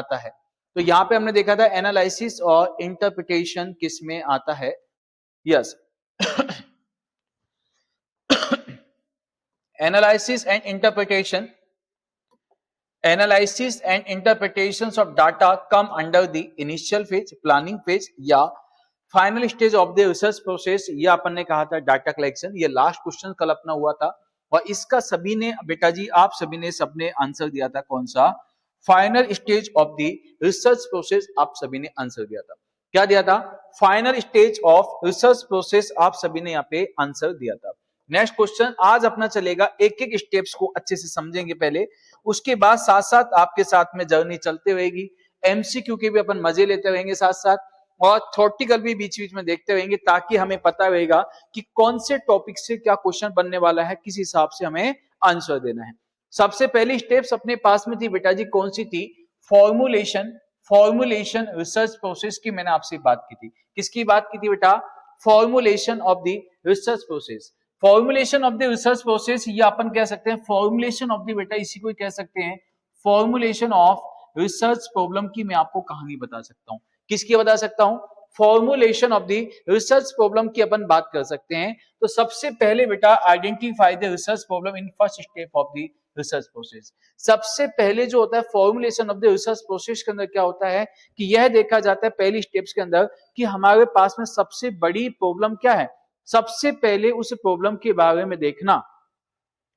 आता है। तो यहाँ पे हमने देखा था एनालिसिस और इंटरप्रिटेशन किस में आता है, yes analysis and interpretation, analysis and interpretation of data come under the initial phase, planning phase या final stage of the research process. ये अपन ने कहा था डाटा कलेक्शन, ये लास्ट क्वेश्चन कल अपना हुआ था और इसका सभी ने बेटा जी आप सभी ने सबने आंसर दिया था, कौन सा, final stage of the research process, आप सभी ने आंसर दिया था। क्या दिया था? Final stage of research process, आप सभी ने यहाँ पे आंसर दिया था। नेक्स्ट क्वेश्चन आज अपना चलेगा, एक एक स्टेप्स को अच्छे से समझेंगे पहले, उसके बाद साथ साथ आपके साथ में जर्नी चलते रहेगी, एमसीक्यू के भी अपन मजे लेते रहेंगे साथ साथ, और थ्योरेटिकल भी बीच बीच में देखते रहेंगे, ताकि हमें पता रहेगा कि कौन से टॉपिक से क्या क्वेश्चन बनने वाला है, किस हिसाब से हमें आंसर देना है। सबसे पहली स्टेप्स अपने पास में थी बेटा जी, कौन सी थी? फॉर्मुलेशन, फॉर्मुलेशन रिसर्च प्रोसेस की मैंने आपसे बात की थी। किसकी बात की थी बेटा? Formulation of the research process. Formulation of the research process, ये अपन कह सकते हैं फॉर्मुलेशन ऑफ द, बेटा इसी को कह सकते हैं फॉर्मुलेशन ऑफ रिसर्च प्रॉब्लम की मैं आपको कहानी बता सकता हूं। किसकी बता सकता हूं? Formulation of the research problem की अपन बात कर सकते हैं। तो सबसे पहले बेटा identify the research problem in first step of the research process. सबसे पहले जो होता है formulation of the research process के अंदर क्या होता है कि यह देखा जाता है पहली स्टेप्स के अंदर कि हमारे पास में सबसे बड़ी प्रॉब्लम क्या है। सबसे पहले उस प्रॉब्लम के बारे में देखना,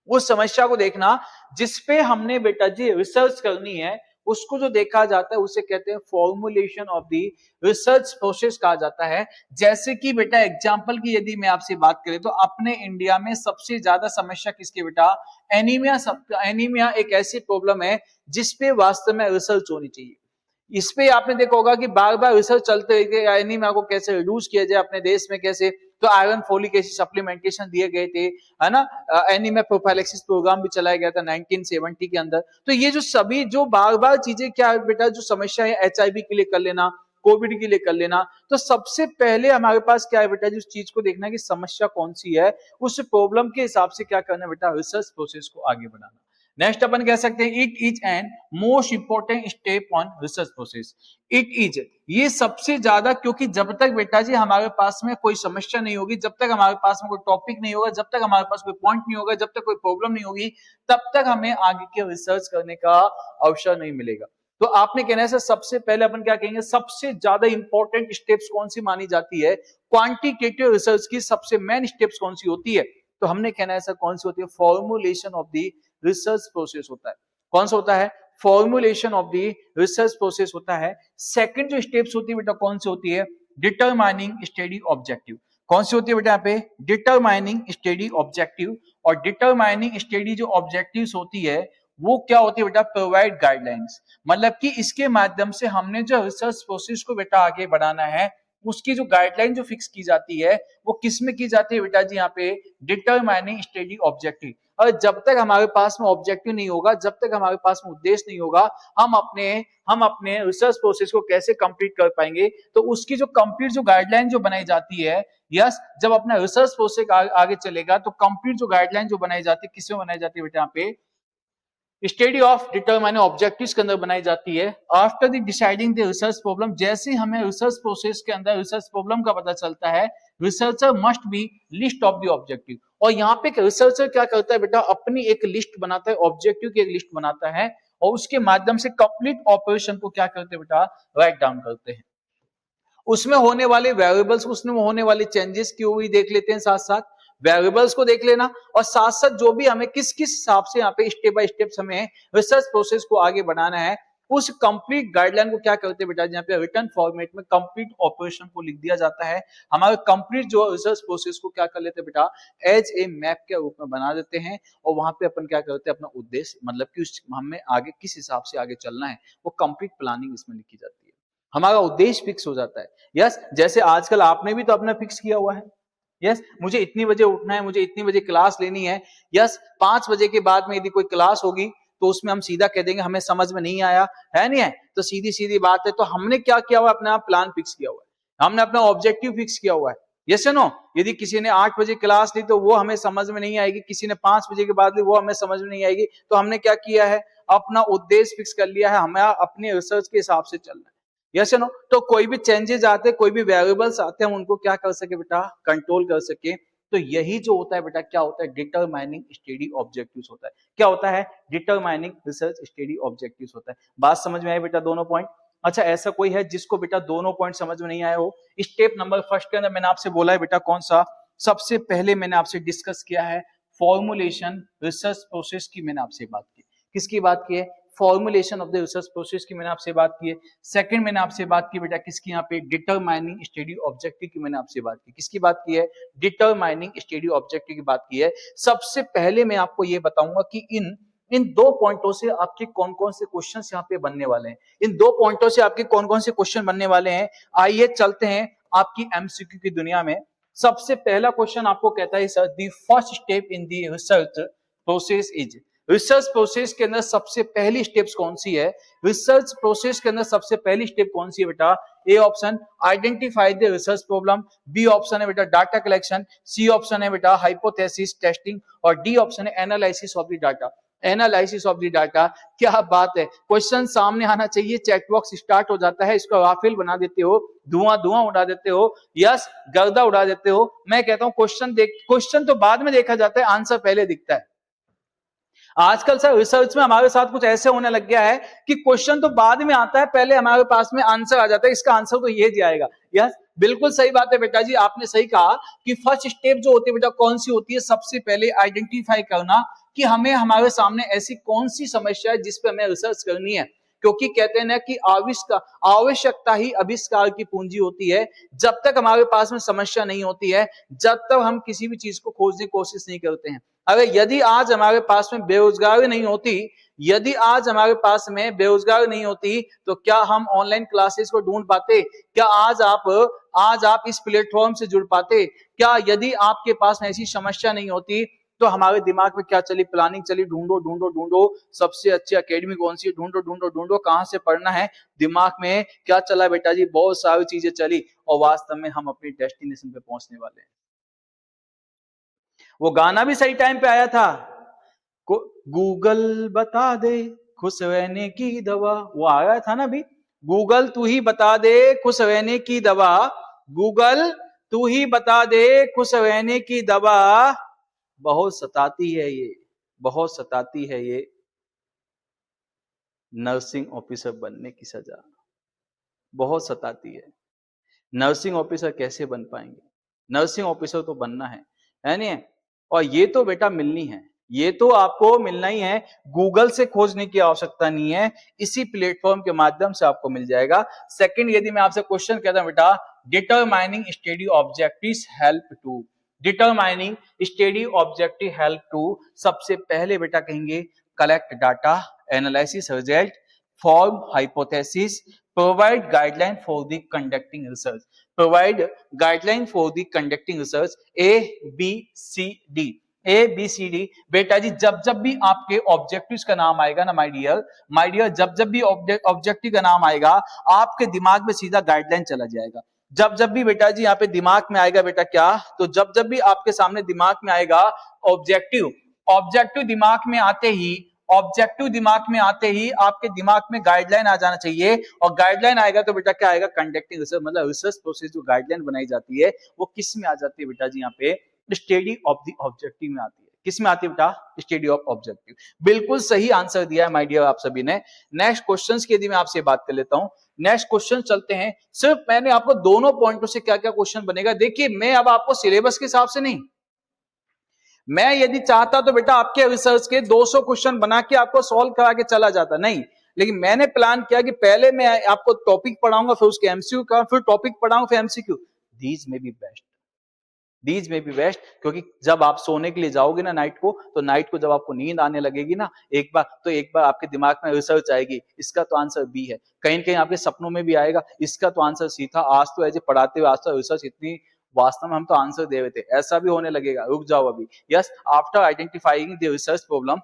उस समस्या को देखना जिसपे हमने बेटा जी रिसर्च करनी है, उसको जो देखा जाता है उसे कहते हैं formulation of the research process कहा जाता है। जैसे कि बेटा एग्जांपल की यदि मैं आपसे बात करें तो अपने इंडिया में सबसे ज्यादा समस्या किसकी बेटा? एनीमिया। एनीमिया एक ऐसी प्रॉब्लम है जिसपे वास्तव में रिसर्च होनी चाहिए। इस पे आपने देखा होगा कि बार बार रिसर्च चलते रहते हैं, एनीमिया को कैसे रिड्यूस किया जाए अपने देश में, कैसे तो आयरन फोलिक एसिड सप्लीमेंटेशन दिए गए थे, है ना, एनीमिया प्रोफाइलैक्सिस प्रोग्राम भी चलाया गया था 1970 के अंदर। तो ये जो सभी जो बार बार चीजें क्या है बेटा, जो समस्या है एचआईवी के लिए कर लेना, कोविड के लिए कर लेना, तो सबसे पहले हमारे पास क्या है बेटा, जिस चीज को देखना है कि समस्या कौन सी है, उस प्रॉब्लम के हिसाब से क्या करना है बेटा, रिसर्च प्रोसेस को आगे बढ़ाना। नेक्स्ट अपन कह सकते हैं it is an most important step on research process. It is, ये सबसे ज्यादा, क्योंकि जब तक बेटा जी हमारे पास में कोई समस्या नहीं होगी, जब तक हमारे पास में कोई टॉपिक नहीं होगा, जब तक हमारे पास कोई पॉइंट नहीं होगा, जब तक कोई प्रॉब्लम नहीं होगी, तब तक हमें आगे के रिसर्च करने का अवसर नहीं मिलेगा। तो आपने कहना है सबसे पहले अपन क्या कहेंगे, सबसे ज्यादा इंपॉर्टेंट स्टेप्स कौन सी मानी जाती है, क्वांटिटेटिव रिसर्च की सबसे मेन स्टेप्स कौन सी होती है? तो हमने कहना है सर कौन सी होती है? Formulation of the research process होता है। कौन सा होता है? Formulation of the research process होता है। सेकंड जो स्टेप्स होती है बेटा कौन सी होती है? Determining study objective. कौन सी होती है बेटा यहाँ पे? Determining study objective. और डिटरमाइनिंग स्टडी जो ऑब्जेक्टिव्स होती है वो क्या होती है बेटा? Provide guidelines. मतलब कि इसके माध्यम से हमने जो रिसर्च प्रोसेस को बेटा आगे बढ़ाना है, उसकी जो गाइडलाइन जो फिक्स की जाती है वो किस में की जाती है बेटा जी? यहाँ पे डिटरमाइनिंग स्टडी ऑब्जेक्टिव। और जब तक हमारे पास में ऑब्जेक्टिव नहीं होगा, जब तक हमारे पास में उद्देश्य नहीं होगा, हम अपने रिसर्च प्रोसेस को कैसे कंप्लीट कर पाएंगे? तो उसकी जो कंप्लीट जो गाइडलाइन जो बनाई जाती है, यस, जब अपना रिसर्च प्रोसेस आगे चलेगा तो कंप्लीट जो गाइडलाइन जो बनाई जाती है किसमें बनाई जाती है बेटा? यहाँ पे स्टडी ऑफ डिटरमाइनिंग ऑब्जेक्टिव्स के अंदर बनाई जाती है। After the deciding the research problem, जैसे हमें रिसर्च प्रोसेस के अंदर रिसर्च प्रॉब्लम का पता चलता है, researcher must be list of the objective. और यहाँ पे रिसर्चर क्या करता है बेटा? अपनी एक लिस्ट बनाता है, ऑब्जेक्टिव की एक लिस्ट बनाता है, और उसके माध्यम से कंप्लीट ऑपरेशन को क्या करते हैं बेटा? राइट डाउन करते हैं। उसमें होने वाले वेरिएबल्स, उसमें होने वाले चेंजेस की भी देख लेते हैं, साथ साथ वेरिएबल्स को देख लेना, और साथ साथ जो भी हमें किस किस हिसाब से यहाँ पे स्टेप बाय स्टेप हमें रिसर्च प्रोसेस को आगे बढ़ाना है, उस कंप्लीट गाइडलाइन को क्या करते हैं बेटा? यहाँ पे रिटर्न फॉर्मेट में कंप्लीट ऑपरेशन को लिख दिया जाता है। हमारे कंप्लीट जो रिसर्च प्रोसेस को क्या कर लेते हैं बेटा? एज ए मैप के रूप में बना देते हैं, और वहां पे अपन क्या करते हैं? अपना उद्देश्य, मतलब कि हमें आगे किस हिसाब से आगे चलना है, वो कंप्लीट प्लानिंग इसमें लिखी जाती है। हमारा उद्देश्य फिक्स हो जाता है। यस, जैसे आजकल आपने भी तो अपना फिक्स किया हुआ है, यस, मुझे इतनी बजे उठना है, मुझे इतनी बजे क्लास लेनी है, यस, 5 बजे के बाद में यदि कोई क्लास होगी तो उसमें हम सीधा कह देंगे हमें समझ में नहीं आया है, नहीं है, तो सीधी सीधी बात है। तो हमने क्या किया हुआ है? अपना प्लान फिक्स किया हुआ है, हमने अपना ऑब्जेक्टिव फिक्स किया हुआ है। यस या नो? यदि किसी ने 8 बजे क्लास ली तो वो हमें समझ में नहीं आएगी, किसी ने 5 बजे के बाद ली वो हमें समझ में नहीं आएगी। तो हमने क्या किया है? अपना उद्देश्य फिक्स कर लिया है, हमें अपने रिसर्च के हिसाब से चलना है। यस नो, तो कोई भी चेंजेस आते, कोई भी वेरिएबल्स आते हैं, हम उनको क्या कर सके बेटा, कंट्रोल कर सके। तो यही जो होता है बेटा, क्या होता है, डिटरमाइनिंग स्टडी ऑब्जेक्टिव्स होता है। क्या होता है, डिटरमाइनिंग रिसर्च स्टडी ऑब्जेक्टिव्स होता है। बात समझ में आई बेटा, दोनों पॉइंट। अच्छा, ऐसा कोई है जिसको बेटा दोनों पॉइंट समझ में नहीं आए हो? स्टेप नंबर फर्स्ट के अंदर मैंने आपसे बोला है बेटा, कौन सा, सबसे पहले मैंने आपसे डिस्कस किया है फॉर्मुलेशन रिसर्च प्रोसेस की, मैंने आपसे बात की। किसकी बात की है, formulation of the research process की मैंने आपसे बात की है। सेकंड मैंने आपसे बात की बेटा किसकी, यहाँ पे डिटरमाइनिंग स्टडी ऑब्जेक्टिव की मैंने आपसे बात की। किसकी बात की है, डिटरमाइनिंग स्टडी ऑब्जेक्टिव की बात की है। सबसे पहले मैं आपको ये बताऊंगा कि इन दो पॉइंटों से आपके कौन कौन से क्वेश्चन यहाँ पे बनने वाले हैं। इन दो पॉइंटों से आपके कौन कौन से क्वेश्चन बनने वाले हैं, आइए चलते हैं आपकी एमसीक्यू की दुनिया में। सबसे पहला क्वेश्चन आपको कहता है sir, the first step in the research process is, research process के अंदर सबसे पहली स्टेप्स कौन सी है, रिसर्च प्रोसेस के अंदर सबसे पहली स्टेप कौन सी है बेटा? A option identify the research problem, B option है बेटा डाटा कलेक्शन, सी ऑप्शन है बेटा हाइपोथेसिस टेस्टिंग, और डी ऑप्शन है analysis of the data, analysis of the data. क्या बात है, क्वेश्चन सामने आना चाहिए, चैट बॉक्स स्टार्ट हो जाता है, इसको राफेल बना देते हो, धुआं धुआं उड़ा देते हो, यस गर्दा उड़ा देते हो। मैं कहता हूं क्वेश्चन तो बाद में देखा जाता है, आंसर पहले दिखता है। आजकल सर रिसर्च में हमारे साथ कुछ ऐसे होने लग गया है कि क्वेश्चन तो बाद में आता है, पहले हमारे पास में आंसर आ जाता है, इसका आंसर तो ये जाएगा। यस बिल्कुल सही बात है बेटा जी, आपने सही कहा कि फर्स्ट स्टेप जो होती है बेटा कौन सी होती है, सबसे पहले आइडेंटिफाई करना कि हमें हमारे सामने ऐसी कौन सी समस्या है जिस पे हमें रिसर्च करनी है। क्योंकि कहते हैं ना कि आवश्यकता ही आविष्कार की पूंजी होती है। जब तक हमारे पास में समस्या नहीं होती है, जब तक हम किसी भी चीज को खोजने की कोशिश नहीं करते हैं। अगर यदि आज हमारे पास में बेरोजगारी नहीं होती, यदि आज हमारे पास में बेरोजगारी नहीं होती, तो क्या हम ऑनलाइन क्लासेस को ढूंढ पाते? क्या आज आप इस प्लेटफॉर्म से जुड़ पाते? क्या यदि आपके पास में ऐसी समस्या नहीं होती, तो हमारे दिमाग में क्या चली, प्लानिंग चली, ढूंढो ढूंढो ढूंढो सबसे अच्छी एकेडमी कौन सी है, ढूंढो ढूंढो ढूंढो कहां से पढ़ना है। दिमाग में क्या चला बेटा जी, बहुत सारी चीजें चली, और वास्तव में हम अपनी डेस्टिनेशन पे पहुंचने वाले हैं। वो गाना भी सही टाइम पे आया था, गूगल बता दे खुश रहने की दवा, वो आया था ना अभी, गूगल तू ही बता दे खुश रहने की दवा, गूगल तू ही बता दे खुश रहने की दवा, बहुत सताती है ये, बहुत सताती है ये नर्सिंग ऑफिसर बनने की सजा, बहुत सताती है। नर्सिंग ऑफिसर कैसे बन पाएंगे? नर्सिंग ऑफिसर तो बनना है नहीं? और ये तो बेटा मिलनी है, ये तो आपको मिलना ही है, गूगल से खोजने की आवश्यकता नहीं है, इसी प्लेटफॉर्म के माध्यम से आपको मिल जाएगा। सेकंड, यदि मैं आपसे क्वेश्चन कहता हूं बेटा, determining study objectives help to, determining study objective help to, सबसे पहले बेटा कहेंगे collect data, analysis result, form hypothesis, provide guideline for the conducting research, provide guideline for the conducting research, A B C D, A B C D। बेटा जी जब जब भी आपके objectives का नाम आएगा ना माय डियर, जब जब भी ऑब्जेक्टिव का नाम आएगा, आपके दिमाग में सीधा गाइडलाइन चला जाएगा। जब जब भी बेटा जी यहाँ पे दिमाग में आएगा बेटा क्या, तो जब जब भी आपके सामने दिमाग में आएगा ऑब्जेक्टिव, ऑब्जेक्टिव दिमाग में आते ही, ऑब्जेक्टिव दिमाग में आते ही आपके दिमाग में गाइडलाइन आ जाना चाहिए, और गाइडलाइन आएगा तो बेटा क्या आएगा, कंडक्टिंग रिसर्च, मतलब रिसर्च प्रोसेस जो गाइडलाइन बनाई जाती है वो किस में आ जाती है बेटा जी, यहाँ पे स्टडी ऑफ द ऑब्जेक्टिव में आती है। किस में आती है बेटा, स्टडी ऑफ ऑब्जेक्टिव। बिल्कुल सही आंसर दिया है माय डियर आप सभी ने। नेक्स्ट क्वेश्चंस की यदि मैं आपसे बात कर लेता हूं, नेक्स्ट क्वेश्चन चलते हैं। सिर्फ मैंने आपको दोनों पॉइंटों से क्या क्या क्वेश्चन बनेगा, देखिए मैं अब आपको सिलेबस के हिसाब से नहीं, मैं यदि चाहता तो बेटा आपके रिसर्च के 200 क्वेश्चन बना के आपको सॉल्व करा के चला जाता, नहीं, लेकिन मैंने प्लान किया कि पहले मैं आपको टॉपिक पढ़ाऊंगा, फिर उसके एमसीक्यू का, फिर टॉपिक पढ़ाऊंगा, फिर एमसीक्यू। दीज में बी बेस्ट, दीज में बी बेस्ट, क्योंकि जब आप सोने के लिए जाओगे ना नाइट को, तो नाइट को जब आपको नींद आने लगेगी ना एक बार आपके दिमाग में रिसर्च आएगी, इसका तो आंसर बी है, कहीं न कहीं आपके सपनों में भी आएगा, इसका तो आंसर सी था। आज तो ऐसे पढ़ाते हुए, आज तो रिसर्च इतनी, वास्तव में हम तो आंसर दे रहे थे, ऐसा भी होने लगेगा, रुक जाओ अभी। Yes, after identifying the research problem,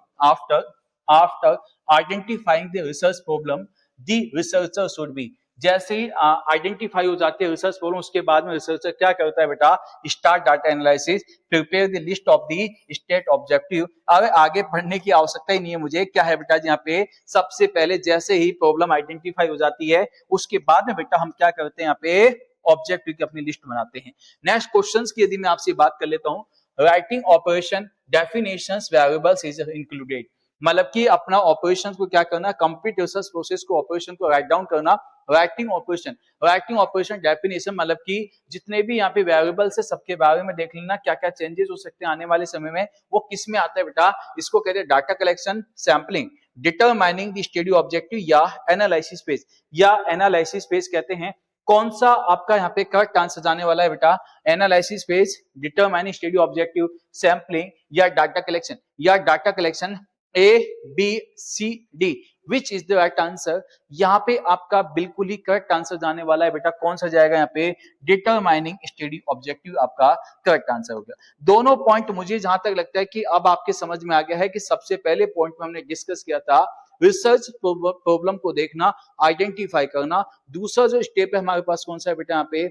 after identifying the research problem, the researcher should be, जैसे ही आइडेंटिफाई हो जाती है रिसर्च प्रॉब्लम, उसके बाद में रिसर्चर क्या करता है बेटा, start data analysis, prepare the list of the state objective. अब आगे पढ़ने की आवश्यकता ही नहीं है मुझे, क्या है बेटा यहाँ पे, सबसे पहले जैसे ही प्रॉब्लम आइडेंटिफाई हो जाती है उसके बाद में बेटा हम क्या करते हैं यहाँ पे, ऑब्जेक्टिव की अपनी लिस्ट बनाते हैं। नेक्स्ट क्वेश्चंस की यदि मैं आपसे बात कर लेता हूँ, writing operation definitions variables is included, मतलब कि अपना ऑपरेशन को क्या करना, कंप्लीट रिसर्च प्रोसेस को, ऑपरेशन को राइट डाउन करना। राइटिंग ऑपरेशन डेफिनेशन मतलब कि जितने भी यहाँ पे वेरिएबल्स है सबके बारे में देख लेना, क्या क्या चेंजेस हो सकते हैं आने वाले समय में, वो किस में आता है बेटा, इसको कहते हैं data collection, sampling, determining the study objective या एनालिसिस फेज, या एनालिसिस फेज कहते हैं। कौन सा आपका यहाँ पे करेक्ट आंसर जाने वाला है बेटा, analysis phase, determining study objective, sampling या डाटा कलेक्शन, या data collection, A B C D, which is the right answer. यहाँ पे आपका बिल्कुल ही करेक्ट आंसर जाने वाला है बेटा, कौन सा जाएगा यहाँ पे, डिटरमाइनिंग स्टडी ऑब्जेक्टिव आपका करेक्ट आंसर हो गया। दोनों पॉइंट मुझे जहां तक लगता है कि अब आपके समझ में आ गया है कि सबसे पहले पॉइंट में हमने डिस्कस किया था रिसर्च प्रॉब्लम को देखना, आइडेंटिफाई करना। दूसरा जो स्टेप है हमारे पास कौन सा है बेटा यहाँ पे,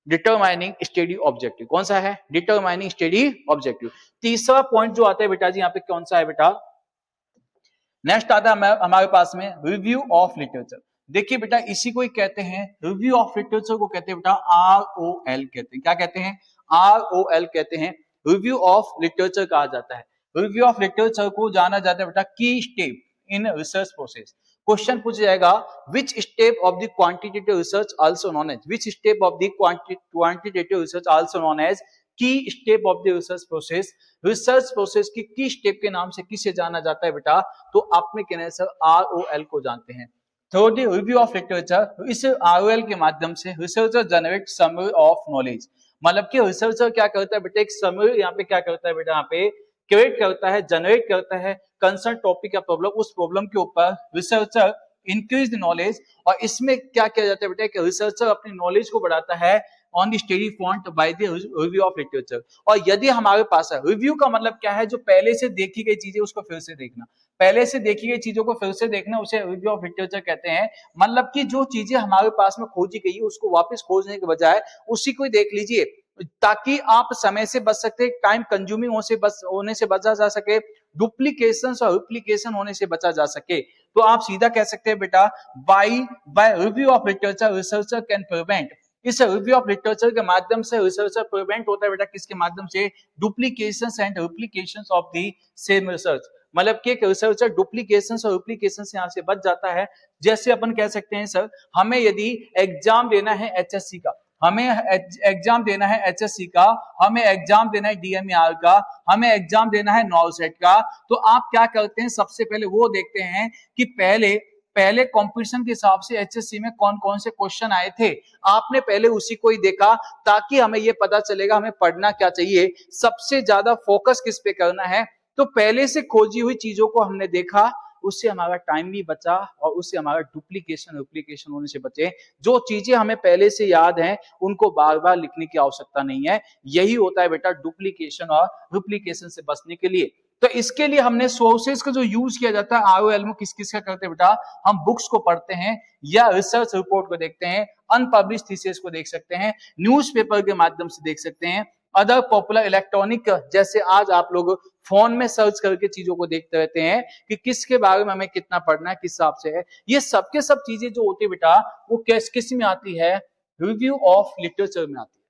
डिटरमाइनिंग स्टडी ऑब्जेक्टिव, कौन सा है, डिटरमाइनिंग स्टडी ऑब्जेक्टिव। तीसरा पॉइंट जो आता है बेटा जी यहाँ पे कौन सा है बेटा, नेक्स्ट आता है हमारे पास में रिव्यू ऑफ लिटरेचर। देखिए बेटा इसी को ही कहते हैं, रिव्यू ऑफ लिटरेचर को कहते हैं बेटा ROL कहते हैं, क्या कहते हैं, ROL कहते हैं, रिव्यू ऑफ लिटरेचर कहा जाता है। रिव्यू ऑफ लिटरेचर को जाना जाता है बेटा key step in research process. Question पूछ जाएगा, which step of the quantitative research also known as, which step of the quantitative research also known as key step of the research process. Research process की key step के नाम से किसे जाना जाता है बेटा, तो आप में कहना है सर ROL को जानते हैं। थर्ड रिव्यू ऑफ लिटरेचर, इस ROL के माध्यम से researcher generate summary of knowledge, मतलब कि रिसर्चर क्या करता है बेटा, एक समरी यहाँ पे क्या करता है बेटा, यहाँ पे क्रिएट करता है, जनरेट करता है कंसर्न टॉपिक या प्रॉब्लम, उस प्रॉब्लम के ऊपर रिसर्चर इंक्रीज नॉलेज। और इसमें क्या किया जाता है बेटा कि रिसर्चर अपनी नॉलेज को बढ़ाता है on the study front by the review of literature. और यदि हमारे पास है, रिव्यू का मतलब क्या है, जो पहले से देखी गई चीजें उसको फिर से देखना, पहले से देखी गई चीजों को फिर से देखना, उसे रिव्यू ऑफ लिटरेचर कहते हैं। मतलब कि जो चीजें हमारे पास में खोजी गई है उसको वापस खोजने के बजाय उसी को देख लीजिए, ताकि आप समय से बच सकते, टाइम कंज्यूमिंग होने से बचा जा सके, डुप्लीकेशन और रिप्लीकेशन होने से बचा जा सके। तो आप सीधा कह सकते हैं बेटा, by review of literature researcher can prevent, इस रिव्यू ऑफ लिटरेचर के माध्यम से रिसर्चर प्रिवेंट होता है बेटा किसके माध्यम से, duplications and replications of the same research. मतलब कि एक रिसर्चर डुप्लीकेशंस और रिप्लीकेशंस से यहाँ से बच जाता है। जैसे अपन कह सकते हैं सर, हमें यदि एग्जाम देना है HSC का, हमें एग्जाम देना है HSC का, हमें एग्जाम देना है DMER का, हमें एग्जाम देना है नॉलसेट का, तो आप क्या करते हैं, सबसे पहले वो देखते हैं कि पहले कंपटीशन के हिसाब से HSC में कौन कौन से क्वेश्चन आए थे, आपने पहले उसी को ही देखा, ताकि हमें ये पता चलेगा हमें पढ़ना क्या चाहिए, सबसे ज्यादा फोकस किस पे करना है। तो पहले से खोजी हुई चीजों को हमने देखा, उससे हमारा टाइम भी बचा और उससे हमारा डुप्लीकेशन होने से बचे। जो चीजें हमें पहले से याद हैं उनको बार बार लिखने की आवश्यकता नहीं है। यही होता है बेटा डुप्लीकेशन और डुप्लीकेशन से बचने के लिए। तो इसके लिए हमने सोर्सेज का जो यूज किया जाता है ROL में किस किस का करते हैं बेटा, हम बुक्स को पढ़ते हैं या रिसर्च रिपोर्ट को देखते हैं, अनपब्लिश थीसिस को देख सकते हैं, न्यूज़पेपर के माध्यम से देख सकते हैं, अदर पॉपुलर इलेक्ट्रॉनिक, जैसे आज आप लोग फोन में सर्च करके चीजों को देखते रहते हैं कि किसके बारे में हमें कितना पढ़ना है, किस हिसाब से है। ये सब के सब चीजें जो होती है बेटा वो किस में आती है, रिव्यू ऑफ लिटरेचर में आती है।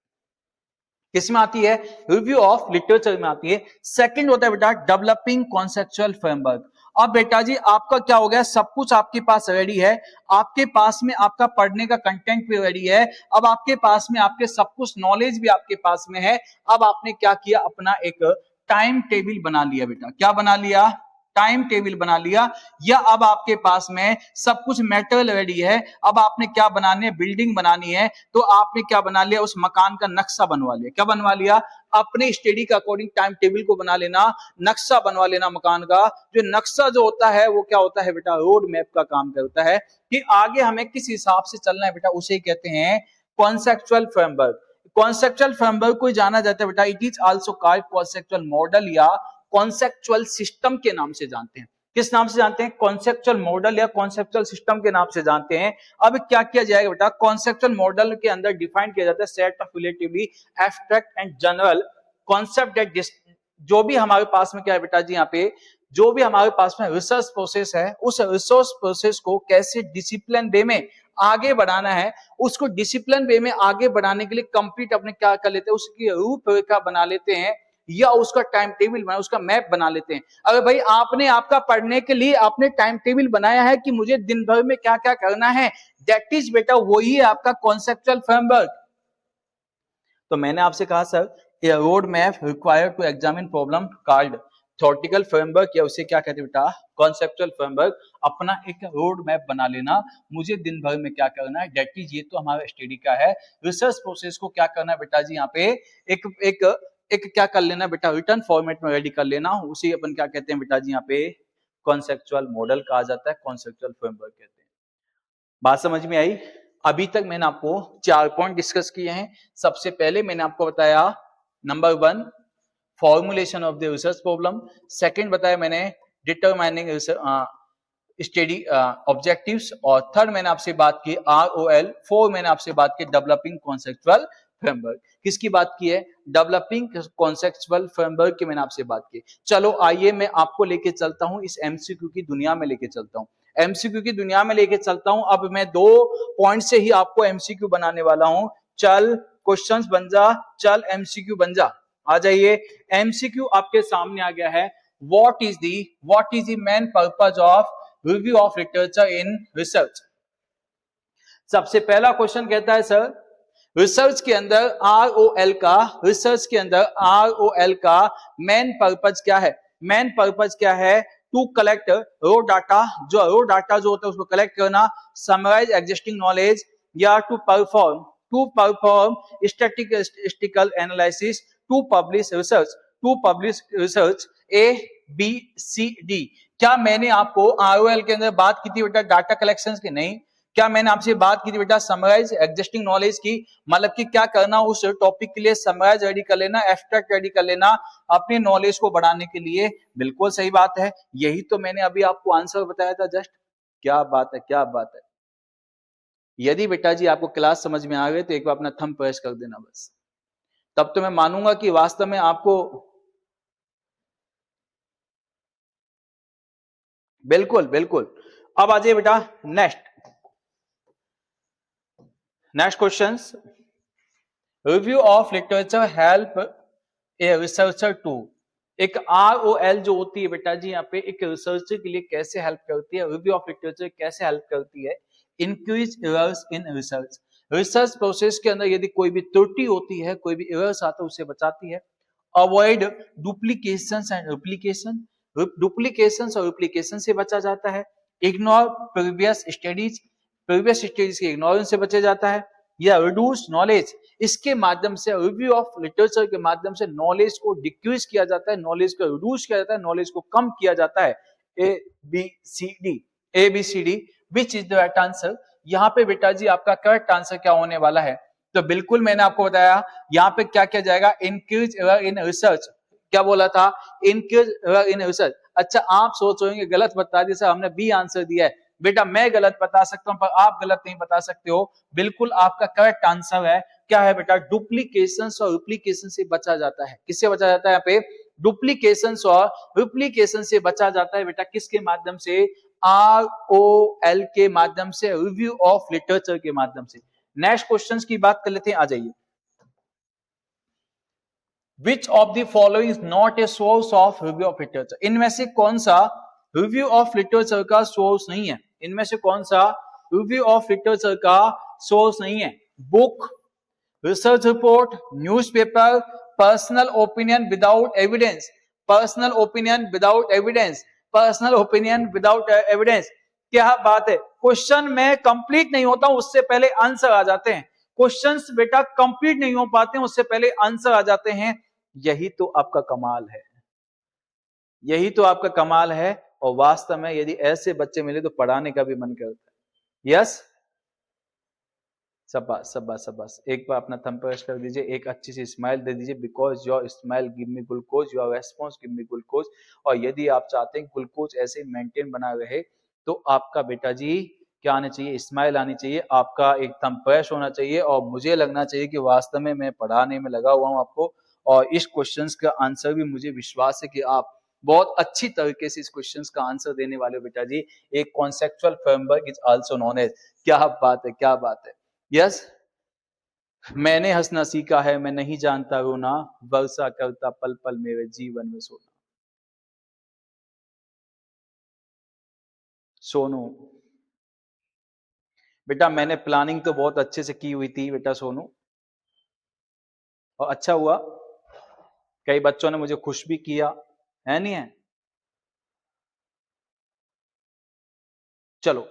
किस में आती है, रिव्यू ऑफ लिटरेचर में आती है। सेकंड होता है बेटा डेवलपिंग कॉन्सेप्चुअल फ्रेमवर्क। अब बेटा जी आपका क्या हो गया, सब कुछ आपके पास रेडी है, आपके पास में आपका पढ़ने का कंटेंट भी रेडी है, अब आपके पास में आपके सब कुछ नॉलेज भी आपके पास में है। अब आपने क्या किया, अपना एक टाइम टेबल बना लिया बेटा, क्या बना लिया, टाइम टेबल बना लिया, या अब आपके पास में सब कुछ मेटेरियल रेडी है, अब आपने क्या बनानी है, बिल्डिंग बनानी है, तो आपने क्या बना लिया, उस मकान का नक्शा बनवा लिया। क्या बनवा लिया, अपने स्टडी का अकॉर्डिंग टाइम टेबल को बना लेना, नक्शा बनवा लेना मकान का। जो नक्शा जो होता है वो क्या होता है बेटा, रोड मैप का काम करता है कि आगे हमें किस हिसाब से चलना है बेटा, उसे कहते हैं कॉन्सेप्चुअल फ्रेमवर्क। कॉन्सेप्चुअल फ्रेमवर्क को जाना जाता है बेटा, it is also called conceptual model या कॉन्सेप्चुअल सिस्टम के नाम से जानते हैं। किस नाम से जानते हैं? कॉन्सेप्चुअल मॉडल या कॉन्सेप्चुअल सिस्टम के नाम से जानते हैं। अब क्या किया जाएगा बेटा? कॉन्सेप्चुअल मॉडल के अंदर डिफाइन किया जाता है set of relatively abstract and general concept that जो भी हमारे पास में क्या है बेटा जी, यहाँ पे जो भी हमारे पास में रिसर्च प्रोसेस है, उस रिसर्च प्रोसेस को कैसे डिसिप्लिन वे में आगे बढ़ाना है, उसको डिसिप्लिन वे में आगे बढ़ाने के लिए कंप्लीट अपने क्या कर लेते हैं, उसकी रूपरेखा बना लेते हैं या उसका टाइम टेबल बना, उसका मैप बना लेते हैं। अगर भाई आपने आपका पढ़ने के लिए आपने टाइम टेबल बनाया है कि मुझे दिन भर में क्या क्या करना है, दैट इज बेटा वही है आपका कॉन्सेप्चुअल फ्रेमवर्क। तो मैंने आपसे कहा sir a road map required to examine problem called theoretical framework, या उसे क्या कहते हैं बेटा? Conceptual framework. अपना एक रोड मैप बना लेना, मुझे दिन भर में क्या करना है, दैट इज ये तो हमारा स्टडी का है। रिसर्च प्रोसेस को क्या करना है बेटा जी, यहाँ पे एक एक एक क्या कर लेना बेटा, रिटर्न फॉर्मेट में रेडी कर लेना, उसी अपन क्या कहते हैं बेटा जी, यहाँ पे कॉन्सेप्चुअल मॉडल कहा जाता है, कॉन्सेप्चुअल फ्रेमवर्क कहते हैं। बात समझ में आई? अभी तक मैंने आपको 4 पॉइंट डिस्कस किए हैं। सबसे पहले मैंने आपको बताया number 1 formulation of the research problem, second बताया मैंने डिटरमाइनिंग स्टडी ऑब्जेक्टिव्स, और थर्ड मैंने आपसे बात की ROL, फोर मैंने आपसे बात की डेवलपिंग कॉन्सेप्चुअल फ्रेमवर्क। किसकी बात की है? डेवलपिंग कॉन्सेप्चुअल फ्रेमवर्क की मैंने आपसे बात की। चलो आइए मैं आपको लेके चलता हूं, इस MCQ की दुनिया में लेके चलता हूं, MCQ की दुनिया में लेके चलता हूं। अब मैं 2 पॉइंट से ही आपको MCQ बनाने वाला हूं। चल क्वेश्चंस बन जा, चल MCQ बन जा। आ जाइए, MCQ आपके सामने आ गया है। What is the main purpose of review of literature in research? सबसे पहला क्वेश्चन कहता है सर रिसर्च के अंदर ROL का मेन पर्पज क्या है? मेन पर्पज क्या है? टू कलेक्ट रो डाटा, जो रो डाटा जो होता है उसको कलेक्ट करना, समराइज एग्जिस्टिंग नॉलेज, या to perform statistical analysis, to publish research ABCD। क्या मैंने आपको ROL के अंदर बात की थी बेटा डाटा कलेक्शन की? नहीं। क्या मैंने आपसे बात की थी बेटा समराइज एग्जिस्टिंग नॉलेज की? मतलब कि क्या करना, उस टॉपिक के लिए समराइज रेडी कर लेना, एब्स्ट्रैक्ट रेडी कर लेना अपनी नॉलेज को बढ़ाने के लिए। बिल्कुल सही बात है, यही तो मैंने अभी आपको आंसर बताया था जस्ट। क्या बात है, क्या बात है। यदि बेटा जी आपको क्लास समझ में आ गई तो एक बार अपना थंब प्रेस कर देना बस, तब तो मैं मानूंगा कि वास्तव में आपको बिल्कुल बिल्कुल। अब आ जाइए बेटा next questions. Review of literature help a researcher to. एक ROL जो होती है बेटा जी यहाँ पे एक रिसर्चर के लिए कैसे हेल्प करती है? रिव्यू ऑफ लिटरेचर कैसे हेल्प करती है? Increase errors in research process के अंदर यदि कोई भी त्रुटि होती है, कोई भी एरर्स आता है, उसे बचाती है। अवॉइड डुप्लीकेशंस एंड डुप्लीकेशन और रिप्लीकेशन से बचा जाता है। इग्नोर प्रीवियस स्टडीज के इग्नोरेंस से बचा जाता है। या रिड्यूस नॉलेज, इसके माध्यम से रिव्यू ऑफ लिटरेचर के माध्यम से नॉलेज को डिक्रीज किया जाता है, नॉलेज को रिड्यूस किया जाता है, नॉलेज को कम किया जाता है। ABCD which is the right answer? यहाँ पे बेटा जी आपका करेक्ट आंसर क्या होने वाला है? तो बिल्कुल मैंने आपको बताया यहाँ पे क्या किया जाएगा, इंक्रीज एरर इन रिसर्च। क्या बोला था? Increase error in research. अच्छा आप सोच रहे हैं गलत बता दिया सर, हमने बी आंसर दिया है। बेटा मैं गलत बता सकता हूं पर आप गलत नहीं बता सकते हो। बिल्कुल आपका करेक्ट आंसर है, क्या है बेटा? डुप्लीकेशन और रिप्लीकेशन से बचा जाता है। किससे बचा जाता है? यहाँ पे डुप्लीकेशन और रिप्लीकेशन से बचा जाता है बेटा। किसके माध्यम से? ROL के माध्यम से, रिव्यू ऑफ लिटरेचर के माध्यम से। नेक्स्ट क्वेश्चंस की बात कर लेते हैं, आ जाइए। Which of the following is not a source of review of literature? इनमें से कौन सा रिव्यू ऑफ लिटरेचर का सोर्स नहीं है? इनमें से कौन सा रिव्यू ऑफ लिटरेचर का सोर्स नहीं है? Book, research report, newspaper, personal opinion without evidence, personal opinion without evidence, personal opinion without evidence. क्या बात है, क्वेश्चन में कंप्लीट नहीं होता उससे पहले आंसर आ जाते हैं। क्वेश्चंस बेटा कंप्लीट नहीं हो पाते हैं उससे पहले आंसर आ जाते हैं। यही तो आपका कमाल है, यही तो आपका कमाल है। और वास्तव में यदि ऐसे बच्चे मिले तो पढ़ाने का भी मन करता है। यस शाबाश शाबाश शाबाश, एक बार अपना थंब प्रेस कर दीजिए, एक अच्छी सी स्माइल दे दीजिए, because your smile give me glucose, your response give me glucose. और यदि आप चाहते हैं ग्लूकोज ऐसे मेंटेन बना रहे तो आपका बेटा जी क्या आना चाहिए, स्माइल आनी चाहिए, आपका एक थंब प्रेस होना चाहिए और मुझे लगना चाहिए कि वास्तव में मैं पढ़ाने में लगा हुआ हूँ आपको। और इस क्वेश्चंस का आंसर भी मुझे विश्वास है कि आप बहुत अच्छी तरीके से इस क्वेश्चंस का आंसर देने वाले हो बेटा जी। एक conceptual framework is also known as, क्या बात है क्या बात है। यस, मैंने हंसना सीखा है, मैं नहीं जानता रोना, वर्षा करता पल पल मेरे जीवन में सोना। सोनू बेटा, मैंने प्लानिंग तो बहुत अच्छे से की हुई थी बेटा सोनू, और अच्छा हुआ, कई बच्चों ने मुझे खुश भी किया है, नहीं है। चलो,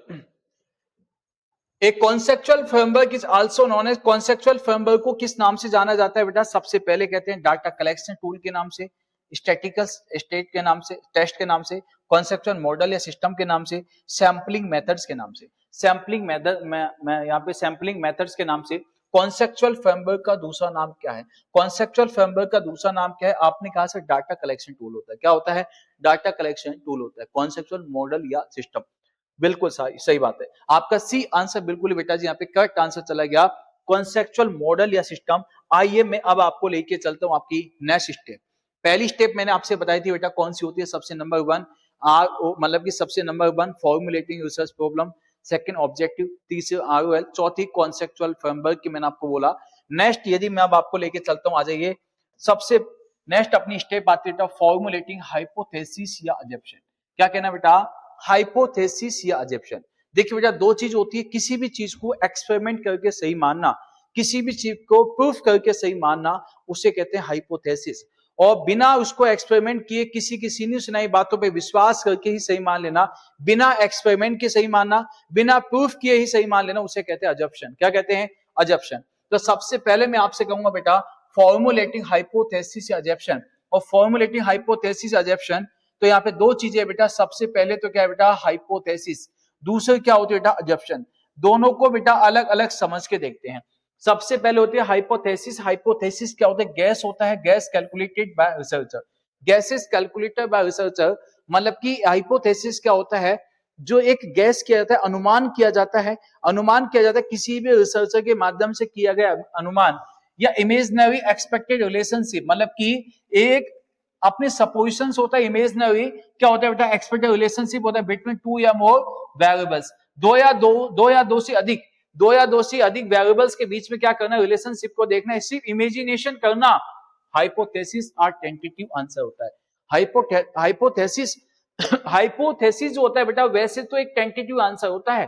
एक conceptual framework is also known as, conceptual framework को किस नाम से जाना जाता है बेटा, सबसे पहले कहते हैं डाटा कलेक्शन टूल के नाम से, स्टैटिकल स्टेट के नाम से, टेस्ट के नाम से, कॉन्सेप्चुअल मॉडल या सिस्टम के नाम से, सैंपलिंग मेथड्स के नाम से। सैंपलिंग मेथड, मैं यहाँ पे सैंपलिंग मेथड्स के नाम से। कॉन्सेप्चुअल फ्रेमवर्क का दूसरा नाम क्या है, कॉन्सेप्चुअल फ्रेमवर्क का दूसरा नाम क्या है, आपने कहा सर डाटा कलेक्शन टूल होता है, क्या होता है, डाटा कलेक्शन टूल होता है, कॉन्सेप्चुअल मॉडल या सिस्टम। बिल्कुल सही सही बात है, आपका सी आंसर बिल्कुल ही बेटा जी यहाँ पे करेक्ट आंसर चला गया, कॉन्सेप्चुअल मॉडल या सिस्टम। आइए मैं अब आपको लेके चलता हूँ आपकी नेक्स्ट स्टेप। पहली स्टेप मैंने आपसे बताई थी बेटा कौन सी होती है, सबसे नंबर वन आर ओ, मतलब कि सबसे number one formulating research problem, second objective, तीसरे आरओएल, चौथी कॉन्सेप्चुअल फ्रेमवर्क की मैंने आपको बोला। नेक्स्ट यदि मैं अब आपको लेके चलता हूँ, आ जाइए, सबसे नेक्स्ट अपनी स्टेप आती है फॉर्मुलेटिंग हाइपोथेसिस या अजम्पशन। क्या कहना बेटा, हाइपोथेसिस या अजम्पशन। देखिए बेटा दो चीज होती है, किसी भी चीज को एक्सपेरिमेंट करके सही मानना, किसी भी चीज को प्रूफ करके सही मानना, उसे कहते हैं हाइपोथेसिस। और बिना उसको एक्सपेरिमेंट किए किसी की सीनी सुनाई बातों पे विश्वास करके ही सही मान लेना, बिना एक्सपेरिमेंट के सही मानना, बिना प्रूफ किए ही सही मान लेना, उसे कहते हैं अजम्पशन। क्या कहते हैं, अजम्पशन। तो सबसे पहले मैं आपसे कहूंगा बेटा फॉर्मुलेटिंग हाइपोथेसिस या अजम्पशन। और फॉर्मुलेटिंग हाइपोथेसिस अजम्पशन, तो यहाँ पे दो चीजें है बेटा, सबसे पहले तो क्या है बेटा हाइपोथेसिस, दूसरी क्या होती है बेटा अजम्पशन। दोनों को बेटा अलग अलग समझ के देखते हैं। सबसे पहले होती है हाइपोथेसिस। हाइपोथेसिस क्या होता है, गैस होता है, gas calculated by researcher, gases calculated by researcher. मतलब कि हाइपोथेसिस क्या होता है, जो एक गैस किया जाता है, अनुमान किया जाता है, अनुमान किया जाता है किसी भी रिसर्चर के माध्यम से किया गया अनुमान, या इमेजिनरी एक्सपेक्टेड रिलेशनशिप, मतलब कि एक अपने सपोजिशंस होता है, इमेजिनरी क्या होता है बेटा एक्सपेक्टेड रिलेशनशिप होता है बिटवीन टू या मोर वेरिएबल्स, दो या दो से अधिक, दो या दो से अधिक वेरिएबल्स के बीच में क्या करना है, रिलेशनशिप को देखना है, सिर्फ इमेजिनेशन करना, हाइपोथेसिस आर टेंटेटिव आंसर होता है। हाइपोथेसिस हाइपोथेसिस जो होता है बेटा वैसे तो एक टेंटेटिव आंसर होता है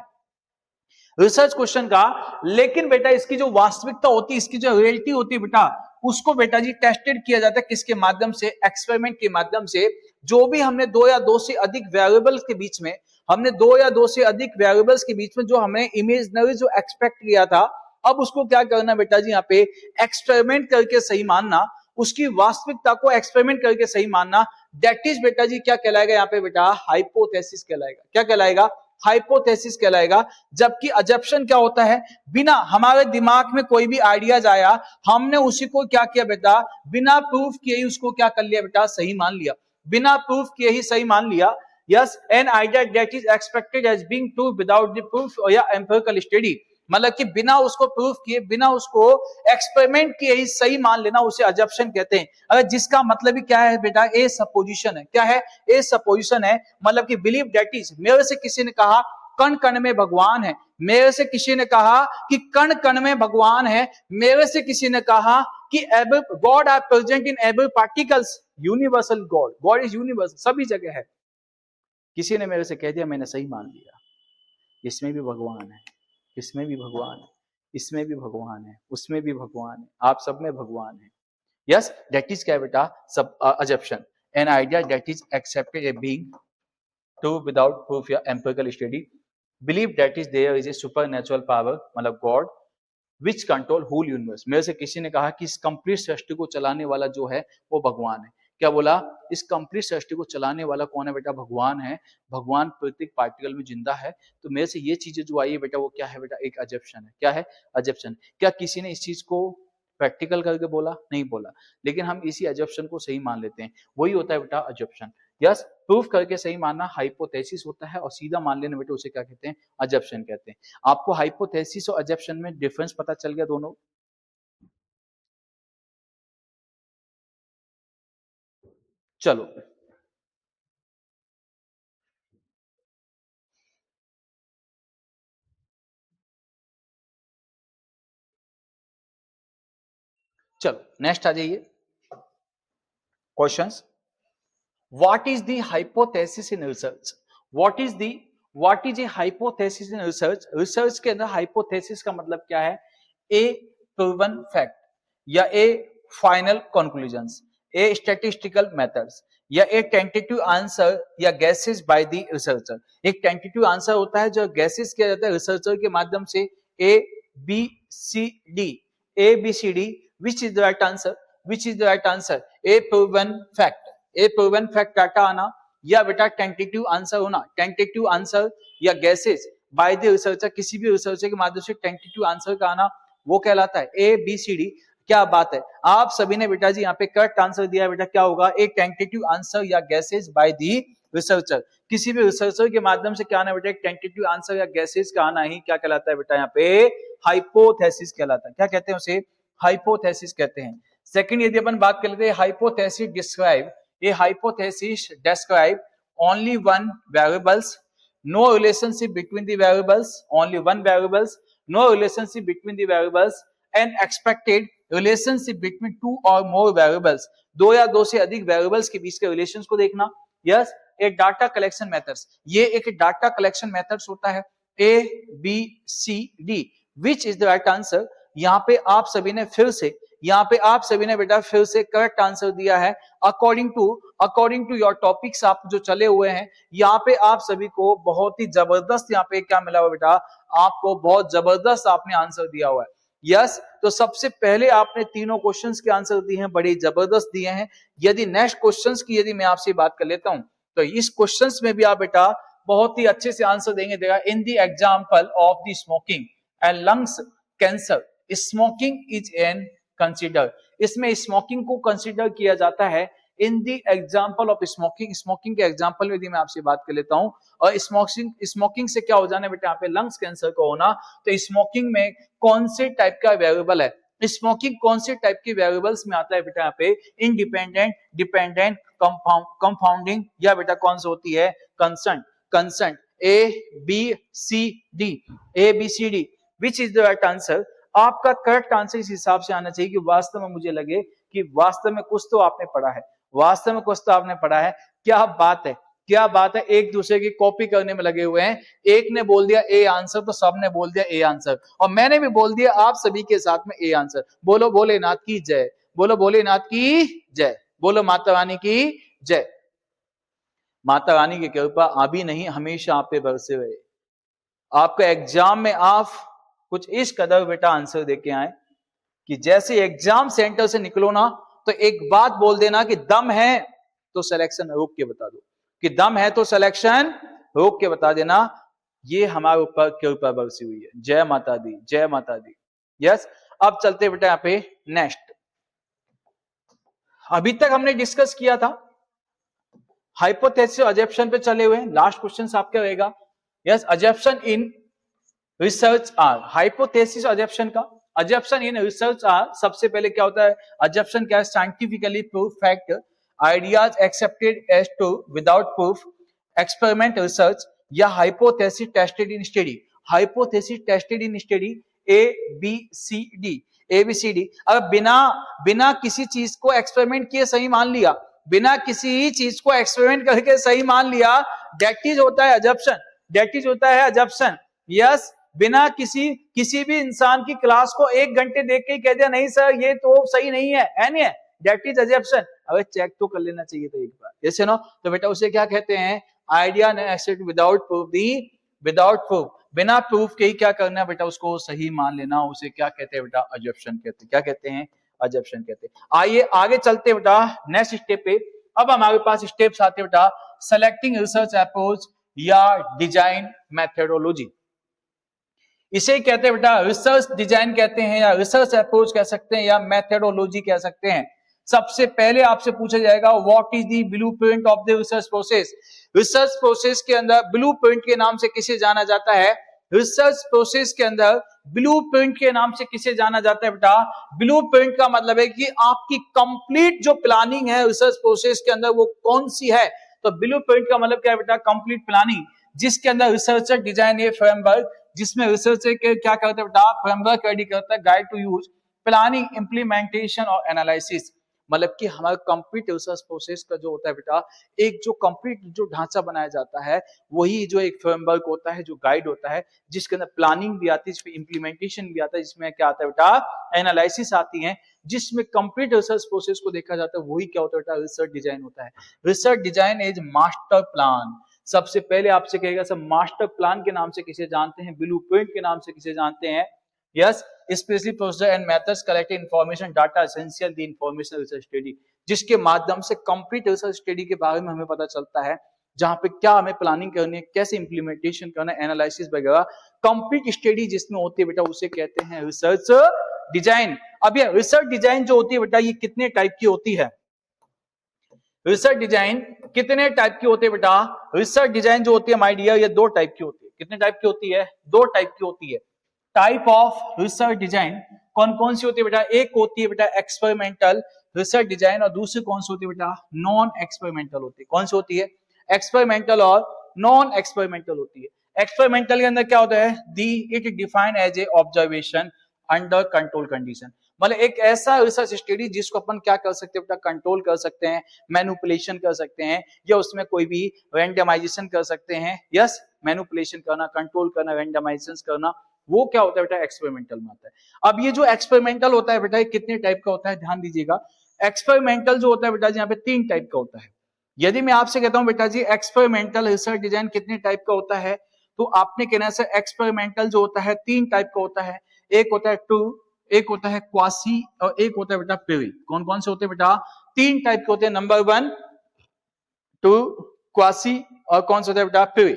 रिसर्च क्वेश्चन का, लेकिन बेटा इसकी जो वास्तविकता होती है, इसकी जो रियलिटी होती है बेटा, उसको बेटा जी टेस्टेड किया जाता है किसके माध्यम से, एक्सपेरिमेंट के माध्यम से। जो भी हमने दो या दो से अधिक वेरिएबल्स के बीच में, हमने दो या दो से अधिक वेरिएबल्स के बीच में जो हमने इमेजिनरी जो एक्सपेक्ट किया था, अब उसको क्या करना बेटा जी यहाँ पे एक्सपेरिमेंट करके सही मानना, उसकी वास्तविकता को एक्सपेरिमेंट करके सही मानना, दैट इज बेटा जी क्या कहलाएगा यहाँ पे बेटा हाइपोथेसिस कहलाएगा। क्या कहलाएगा, हाइपोथेसिस कहलाएगा। जबकि अजम्पशन क्या होता है, बिना हमारे दिमाग में कोई भी आइडियाज आया, हमने उसी को क्या किया बेटा, बिना प्रूफ किए ही उसको क्या कर लिया बेटा, सही मान लिया, बिना प्रूफ किए ही सही मान लिया। Yes, an idea that is expected as being true without the proof या एम्पिरिकल स्टडी, मतलब कि बिना उसको प्रूफ किए, बिना उसको एक्सपेरिमेंट किए ही सही मान लेना, उसे अजम्पशन कहते हैं। अगर जिसका मतलब ही क्या है बेटा, ए सपोजिशन है। क्या है, ए सपोजिशन है, मतलब कि बिलीव दैट इज, मेरे से किसी ने कहा कण कण में भगवान है, मेरे से किसी ने कहा कि कण कण में भगवान है, मेरे से किसी ने कहा कि God are present in every particles, universal God, God is universal, सभी जगह है। किसी ने मेरे से कह दिया, मैंने सही मान लिया, इसमें भी भगवान है, इसमें भी भगवान है, इसमें भी भगवान है, उसमें भी भगवान है, आप सब में भगवान है। यस, दैट इज क्या बेटा, सब assumption, an idea that is accepted a being true without proof या empirical study, believe that is there is a supernatural power, मतलब god, which control whole universe. मेरे से किसी ने कहा कि इस कंप्लीट सृष्टि को चलाने वाला जो है वो भगवान है। क्या बोला, इस कंप्लीट सृष्टि को चलाने वाला कौन है बेटा, भगवान है, भगवान प्रत्येक पार्टिकल में जिंदा है। तो मेरे से ये चीजें जो आई है बेटा वो क्या है बेटा, एक अजप्शन है। क्या है, अजप्शन। क्या किसी ने इस चीज को प्रैक्टिकल करके बोला, नहीं बोला, लेकिन हम इसी अजप्शन को सही मान लेते हैं, वही होता है बेटा अजप्शन। यस, प्रूफ करके सही मानना हाइपोथेसिस होता है, और सीधा मान लेना बेटा उसे क्या कहते हैं, अजप्शन कहते हैं। आपको हाइपोथेसिस और अजप्शन में डिफरेंस पता चल गया दोनों। चलो चलो नेक्स्ट आ जाइए questions. What is the hypothesis in research? What is a hypothesis in research? Research के अंदर hypothesis का मतलब क्या है, a proven fact या a final conclusions, a statistical methods या a tentative answer या guesses by the researcher। एक tentative answer होता है जो guesses किया जाता है रिसर्चर के माध्यम से, a b c d, a b c d, which is the right answer, which is the right answer, a proven fact, A proven fact data आना, या बेटा टेंटेटिव आंसर होना, टेंटेटिव आंसर या गैसेस बाय द रिसर्चर, किसी भी researcher के माध्यम से टेंटेटिव आंसर का आना, वो कहलाता है ए बी सी डी। क्या बात है, आप सभी ने बेटा जी यहाँ पे करेक्ट आंसर दिया है बेटा, क्या होगा, एक टेंटेटिव आंसर या गैसेस बाय द रिसर्चर, किसी भी रिसर्चर के माध्यम से क्या आना बेटा, एक टेंटेटिव आंसर या गैसेस का आना ही क्या कहलाता है बेटा, यहाँ पे हाइपोथेसिस कहलाता है। क्या कहते हैं उसे, हाइपोथेसिस कहते हैं। सेकंड यदि अपन बात कर लेते हैं, hypothesis describe, a hypothesis describe only one variables, no relationship between the variables, only one variables, no relationship between the variables, and expected relationship between two or more variables, दो या दो से अधिक वेरिएबल्स के बीच के रिलेशंस को देखना। Yes, एक डाटा कलेक्शन मेथड्स, ये एक डाटा कलेक्शन मेथड्स होता है, A B C D, which is the right answer. यहाँ पे आप सभी ने फिर से, यहाँ पे आप सभी ने बेटा फिर से करेक्ट आंसर दिया है, अकॉर्डिंग टू योर टॉपिक्स आप जो चले हुए हैं, यहाँ पे आप सभी को बहुत ही जबरदस्त यहाँ पे क्या मिला हुआ बेटा, आपको बहुत जबरदस्त आपने आंसर दिया हुआ है। यस, तो सबसे पहले आपने तीनों क्वेश्चंस के आंसर दिए हैं, बड़े जबरदस्त दिए हैं। यदि नेक्स्ट क्वेश्चंस की यदि मैं आपसे बात कर लेता हूं, तो इस क्वेश्चंस में भी आप बेटा बहुत ही अच्छे से आंसर देंगे। देगा in the example of the smoking and lungs cancer, smoking is an consider, इसमें स्मोकिंग को कंसिडर किया जाता है in the example of smoking, smoking के एग्जांपल में यदि मैं आपसे बात कर लेता हूं, और स्मोकिंग से क्या हो जाना बेटा यहाँ पे लंग्स कैंसर का होना, तो स्मोकिंग में कौन से टाइप का वेरिएबल है, स्मोकिंग कौन से टाइप के वेरिएबल्स में आता है बेटा यहाँ पे, इंडिपेंडेंट, डिपेंडेंट, कंपाउंडिंग, या बेटा कौन सी होती है, concern, A B C D, A B C D, which is the right answer. आपका करेक्ट आंसर इस हिसाब से आना चाहिए कि वास्तव में मुझे लगे कि वास्तव में कुछ तो आपने पढ़ा है, वास्तव में कुछ तो आपने पढ़ा है। क्या बात है, क्या बात है, एक दूसरे की कॉपी करने में लगे हुए हैं, एक ने बोल दिया ए आंसर तो सबने बोल दिया ए आंसर, और मैंने भी बोल दिया आप सभी के साथ में ए आंसर। बोलो भोलेनाथ की जय, बोलो भोलेनाथ की जय, बोलो माता रानी की जय। माता रानी की कृपा अभी नहीं हमेशा आप पे बरसे रहे, आपका एग्जाम में आप कुछ इस कदर बेटा आंसर देके आए कि जैसे एग्जाम सेंटर से निकलो ना, तो एक बात बोल देना कि दम है तो सिलेक्शन रोक के बता दो, कि दम है तो सिलेक्शन रोक के बता देना। ये हमारे ऊपर कृपा बरसी हुई है। जय माता दी, जय माता दी। यस, अब चलते बेटा यहाँ पे नेक्स्ट। अभी तक हमने डिस्कस किया था हाइपोथेसिस अजम्पशन पे चले हुए, लास्ट क्वेश्चन आपका रहेगा। Yes, assumption in research are, hypothesis assumption का, अजम्पशन इन रिसर्च आर, सबसे पहले क्या होता है अजम्पशन, क्या है, scientifically prove fact, ideas accepted as true without proof, experiment research, या hypothesis tested in study. Hypothesis tested in study, A B C D, A B C D. अब बिना किसी चीज को एक्सपेरिमेंट किए सही मान लिया, बिना किसी चीज को एक्सपेरिमेंट करके सही मान लिया, दैट इज होता है अजम्पशन, दैट इज होता है अजम्पशन। यस, बिना किसी भी इंसान की क्लास को 1 घंटे देख के कह दिया नहीं सर ये तो सही नहीं है नहीं है, दैट इज अजम्पशन। अबे चेक तो कर लेना चाहिए था एक बार, जैसे ना, तो बेटा उसे क्या कहते हैं, idea accept without proof, without proof, बिना प्रूफ के ही क्या करना है बेटा उसको सही मान लेना, उसे क्या कहते हैं बेटा अजम्पशन कहते हैं। क्या कहते हैं अजम्पशन कहते हैं। आइए आगे चलते बेटा नेक्स्ट स्टेप पे। अब हमारे पास स्टेप्स आते बेटा सेलेक्टिंग रिसर्च अप्रोच या डिजाइन मेथोडोलॉजी। इसे कहते हैं बेटा रिसर्च डिजाइन कहते हैं या रिसर्च अप्रोच कह सकते हैं या मेथोडोलॉजी कह सकते हैं। सबसे पहले आपसे पूछा जाएगा what is the blueprint of the research process. Research process के अंदर ब्लूप्रिंट के नाम से किसे जाना जाता है? रिसर्च प्रोसेस के अंदर ब्लूप्रिंट के नाम से किसे जाना जाता है बेटा? ब्लूप्रिंट का मतलब है कि आपकी कंप्लीट जो प्लानिंग है रिसर्च प्रोसेस के अंदर वो कौन सी है। तो ब्लूप्रिंट का मतलब क्या है बेटा? कंप्लीट प्लानिंग, जिसके अंदर रिसर्चर डिजाइन ए फ्रेमवर्क, जिसमें रिसर्चर के क्या करता है बेटा? फ्रेमवर्क रेडी करता है, guide to use, planning, implementation और एनालिसिस। मतलब कि हमारा कंप्लीट रिसर्च प्रोसेस का जो होता है बेटा, एक जो कंप्लीट जो ढांचा बनाया जाता है वही जो एक फ्रेमवर्क होता है, जो गाइड होता है, जिसके अंदर प्लानिंग भी आती है, जिसमें इंप्लीमेंटेशन भी आता है, जिसमें क्या आता है बेटा? एनालिसिस आती है, जिसमें कंप्लीट रिसर्च प्रोसेस को देखा जाता है, वही क्या होता है बेटा? रिसर्च डिजाइन होता है। Research design is master plan. सबसे पहले आपसे कहेगा सर मास्टर प्लान के नाम से किसे जानते हैं? ब्लूप्रिंट के नाम से किसे जानते हैं? Yes, specially procedure and methods collecting information data essential the information research study, जिसके माध्यम से कंप्लीट रिसर्च स्टडी के बारे में हमें पता चलता है, जहां पे क्या हमें प्लानिंग करनी है, कैसे इंप्लीमेंटेशन करना है, एनालिसिस वगैरह कंप्लीट स्टडी जिसमें होती है बेटा, उसे कहते हैं रिसर्च डिजाइन। अब ये रिसर्च डिजाइन जो होती है बेटा, ये कितने टाइप की होती है? रिसर्च डिजाइन कितने टाइप की होती है बेटा? रिसर्च डिजाइन जो होती है माय डियर, ये दो टाइप की होती है। कितने टाइप की होती है? दो टाइप की होती है। टाइप ऑफ रिसर्च डिजाइन कौन कौन सी होती है बेटा? एक होती है बेटा एक्सपेरिमेंटल रिसर्च डिजाइन और दूसरी कौन सी होती है बेटा? नॉन एक्सपेरिमेंटल होती है। कौन सी होती है? एक्सपेरिमेंटल और नॉन एक्सपेरिमेंटल होती है। एक्सपेरिमेंटल के अंदर क्या होता है? The it defined as a observation under control condition, मतलब एक ऐसा रिसर्च स्टडी जिसको अपन क्या कर सकते हैं बेटा? कंट्रोल कर सकते हैं, मैनिपुलेशन कर सकते हैं, या उसमें कोई भी रैंडमाइजेशन कर सकते हैं। यस, मैनिपुलेशन करना, कंट्रोल करना, रैंडमाइजेशन करना, वो क्या होता है बेटा? एक्सपेरिमेंटल में आता है। अब ये जो एक्सपेरिमेंटल होता है बेटा, ये कितने टाइप का होता है? ध्यान दीजिएगा, एक्सपेरिमेंटल जो होता है बेटा, यहाँ पे 3 टाइप का होता है। यदि मैं आपसे कहता हूं बेटा जी एक्सपेरिमेंटल रिसर्च डिजाइन कितने टाइप का होता है, तो आपने कहना है एक्सपेरिमेंटल जो होता है 3 टाइप का होता है। एक होता है ट्रू, एक होता है क्वासी और एक होता है बेटा प्री। कौन कौन से होते हैं बेटा? 3 टाइप के होते हैं। नंबर 1 ट्रू, क्वासी और कौन सा होता है बेटा? प्री।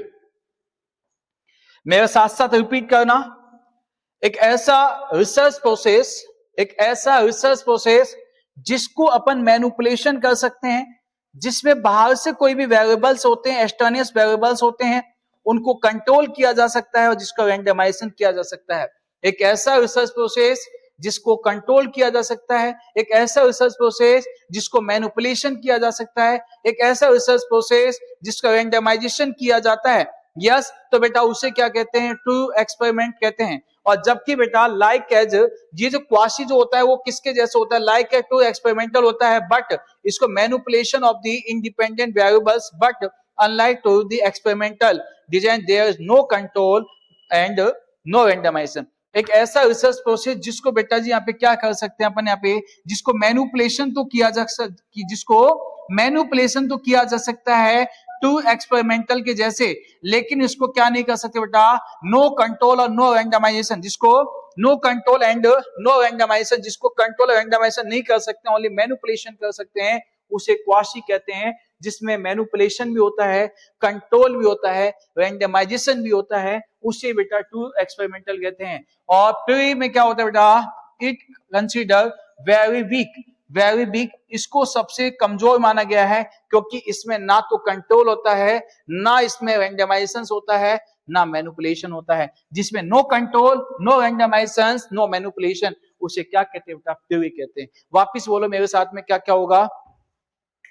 मेरे साथ साथ रिपीट करना, एक ऐसा रिसर्च प्रोसेस जिसको अपन मैनिपुलेशन कर सकते हैं, जिसमें बाहर से कोई भी वेरिएबल्स होते हैं, एक्सटर्नियस वेरिएबल्स होते हैं, उनको कंट्रोल किया जा सकता है और जिसका रैंडमाइजेशन किया जा सकता है। एक ऐसा रिसर्च प्रोसेस जिसको कंट्रोल किया जा सकता है, एक ऐसा रिसर्च प्रोसेस जिसको मैनिपुलेशन किया जा सकता है, एक ऐसा रिसर्च प्रोसेस जिसका रैंडमाइजेशन किया जाता है। यस, तो बेटा उसे क्या कहते हैं? ट्रू एक्सपेरिमेंट कहते हैं। और जबकि बेटा लाइक एज ये जो क्वासी जो होता है वो किसके जैसे होता है? लाइक एज टू एक्सपेरिमेंटल होता है, बट इसको manipulation of the independent variables, but unlike to the experimental design there is no control and no randomisation. एक ऐसा रिसर्च प्रोसेस जिसको बेटा जी यहाँ पे क्या कर सकते हैं अपन, यहाँ पे जिसको मैनिपुलेशन तो किया जा सकता है टू एक्सपेरिमेंटल के जैसे, लेकिन इसको क्या नहीं कर सकते बेटा? नो कंट्रोल और नो रैंडमाइजेशन, जिसको no control and no randomisation, जिसको कंट्रोल और रैंडमाइजेशन नहीं कर सकते, ओनली मैनिपुलेशन कर सकते हैं, उसे क्वासी कहते हैं, जिसमें मैनिपुलेशन भी होता है, कंट्रोल भी होता है, रैंडमाइजेशन भी होता है, उसे बेटा टू एक्सपेरिमेंटल कहते हैं। और प्री में क्या होता है बेटा? इट कंसीडर वेरी वीक, इसको सबसे कमजोर माना गया है, क्योंकि इसमें ना तो कंट्रोल होता है, ना इसमें रैंडमाइजेशन होता है, ना मैनिपुलेशन होता है। जिसमें no control, no randomisation, no manipulation, उसे क्या कहते हैं बेटा? प्री कहते हैं। वापिस बोलो मेरे साथ में, क्या क्या होगा?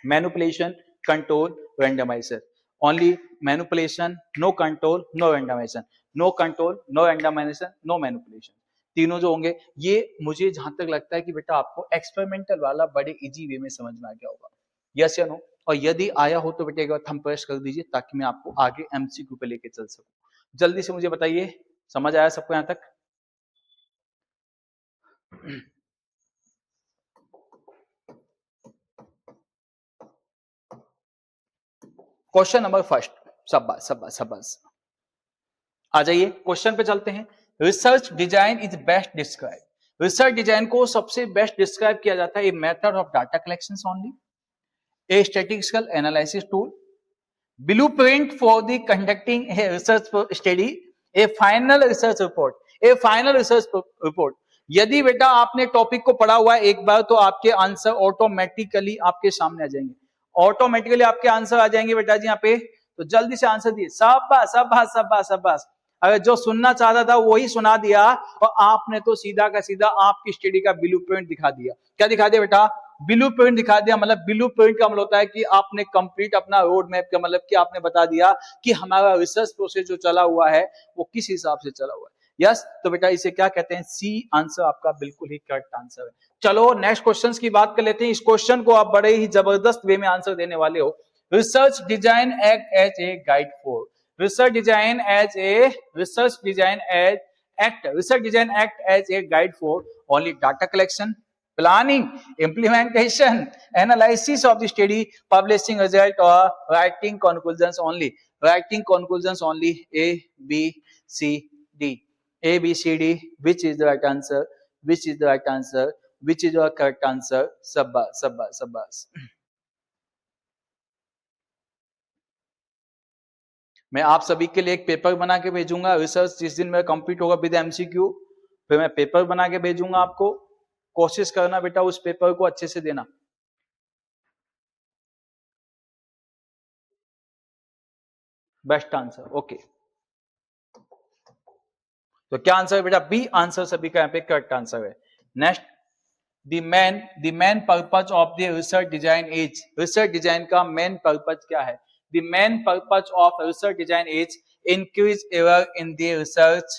Manipulation, control, randomisation. Only manipulation, no control, no randomisation, no control, no randomisation, no manipulation. तीनों जो होंगे, ये मुझे जहां तक लगता है कि बेटा आपको एक्सपेरिमेंटल वाला बड़े इजी वे में समझ में आ गया होगा। यस या नो? और यदि आया हो तो बेटा एक बार थंब प्रेस कर दीजिए, ताकि मैं आपको आगे एमसीक्यू पे लेके चल सकूं। जल्दी से मुझे बताइए, समझ आया सबको यहां तक? क्वेश्चन नंबर फर्स्ट, शाबाश, आ जाइए क्वेश्चन पे चलते हैं। Research design is best describe, research design को सबसे बेस्ट डिस्क्राइब किया जाता है a method of data collection only, A statistical analysis tool, blueprint for the conducting a research study, a final research report, a final research report. यदि बेटा आपने topic को पढ़ा हुआ है एक बार तो आपके आंसर ऑटोमेटिकली आपके सामने आ जाएंगे, ऑटोमेटिकली आपके आंसर आ जाएंगे बेटा जी यहाँ पे। तो जल्दी से आंसर दिए, शाबाश शाबाश शाबाश शाबाश। अगर जो सुनना चाहता था वही सुना दिया और आपने तो सीधा का सीधा आपकी स्टडी का ब्लूप्रिंट दिखा दिया। क्या दिखा दिया बेटा? ब्लूप्रिंट दिखा दिया। मतलब ब्लूप्रिंट का मतलब होता है कि आपने कंप्लीट अपना रोड मैप का मतलब कि आपने बता दिया कि हमारा रिसर्च प्रोसेस जो चला हुआ है वो किस हिसाब से चला हुआ है। यस, तो बेटा इसे क्या कहते हैं? सी आंसर आपका बिल्कुल ही करेक्ट आंसर है। चलो नेक्स्ट क्वेश्चन की बात कर लेते हैं। इस क्वेश्चन को आप बड़े ही जबरदस्त वे में आंसर देने वाले हो। Research design act as a guide for, research design as a research design act as a guide for only data collection, planning, implementation, analysis of the study, publishing result or writing conclusions only. Writing conclusions only. A, B, C, D. A, B, C, D. Which is the right answer? Which is the right answer? Which is your correct answer? Shabash, shabash, shabash. मैं आप सभी के लिए एक paper बना के भेजूंगा। Research जिस दिन मेरा कंप्लीट होगा विद एमसीक्यू, फिर मैं पेपर बना के भेजूंगा आपको। कोशिश करना बेटा उस पेपर को अच्छे से देना। Best answer, okay. तो क्या आंसर है बेटा? बी आंसर सभी का यहाँ पे करेक्ट आंसर है। Next, the main purpose of the research design is, research design का मेन पर्पज क्या है? The main purpose of research design is increase error in the research,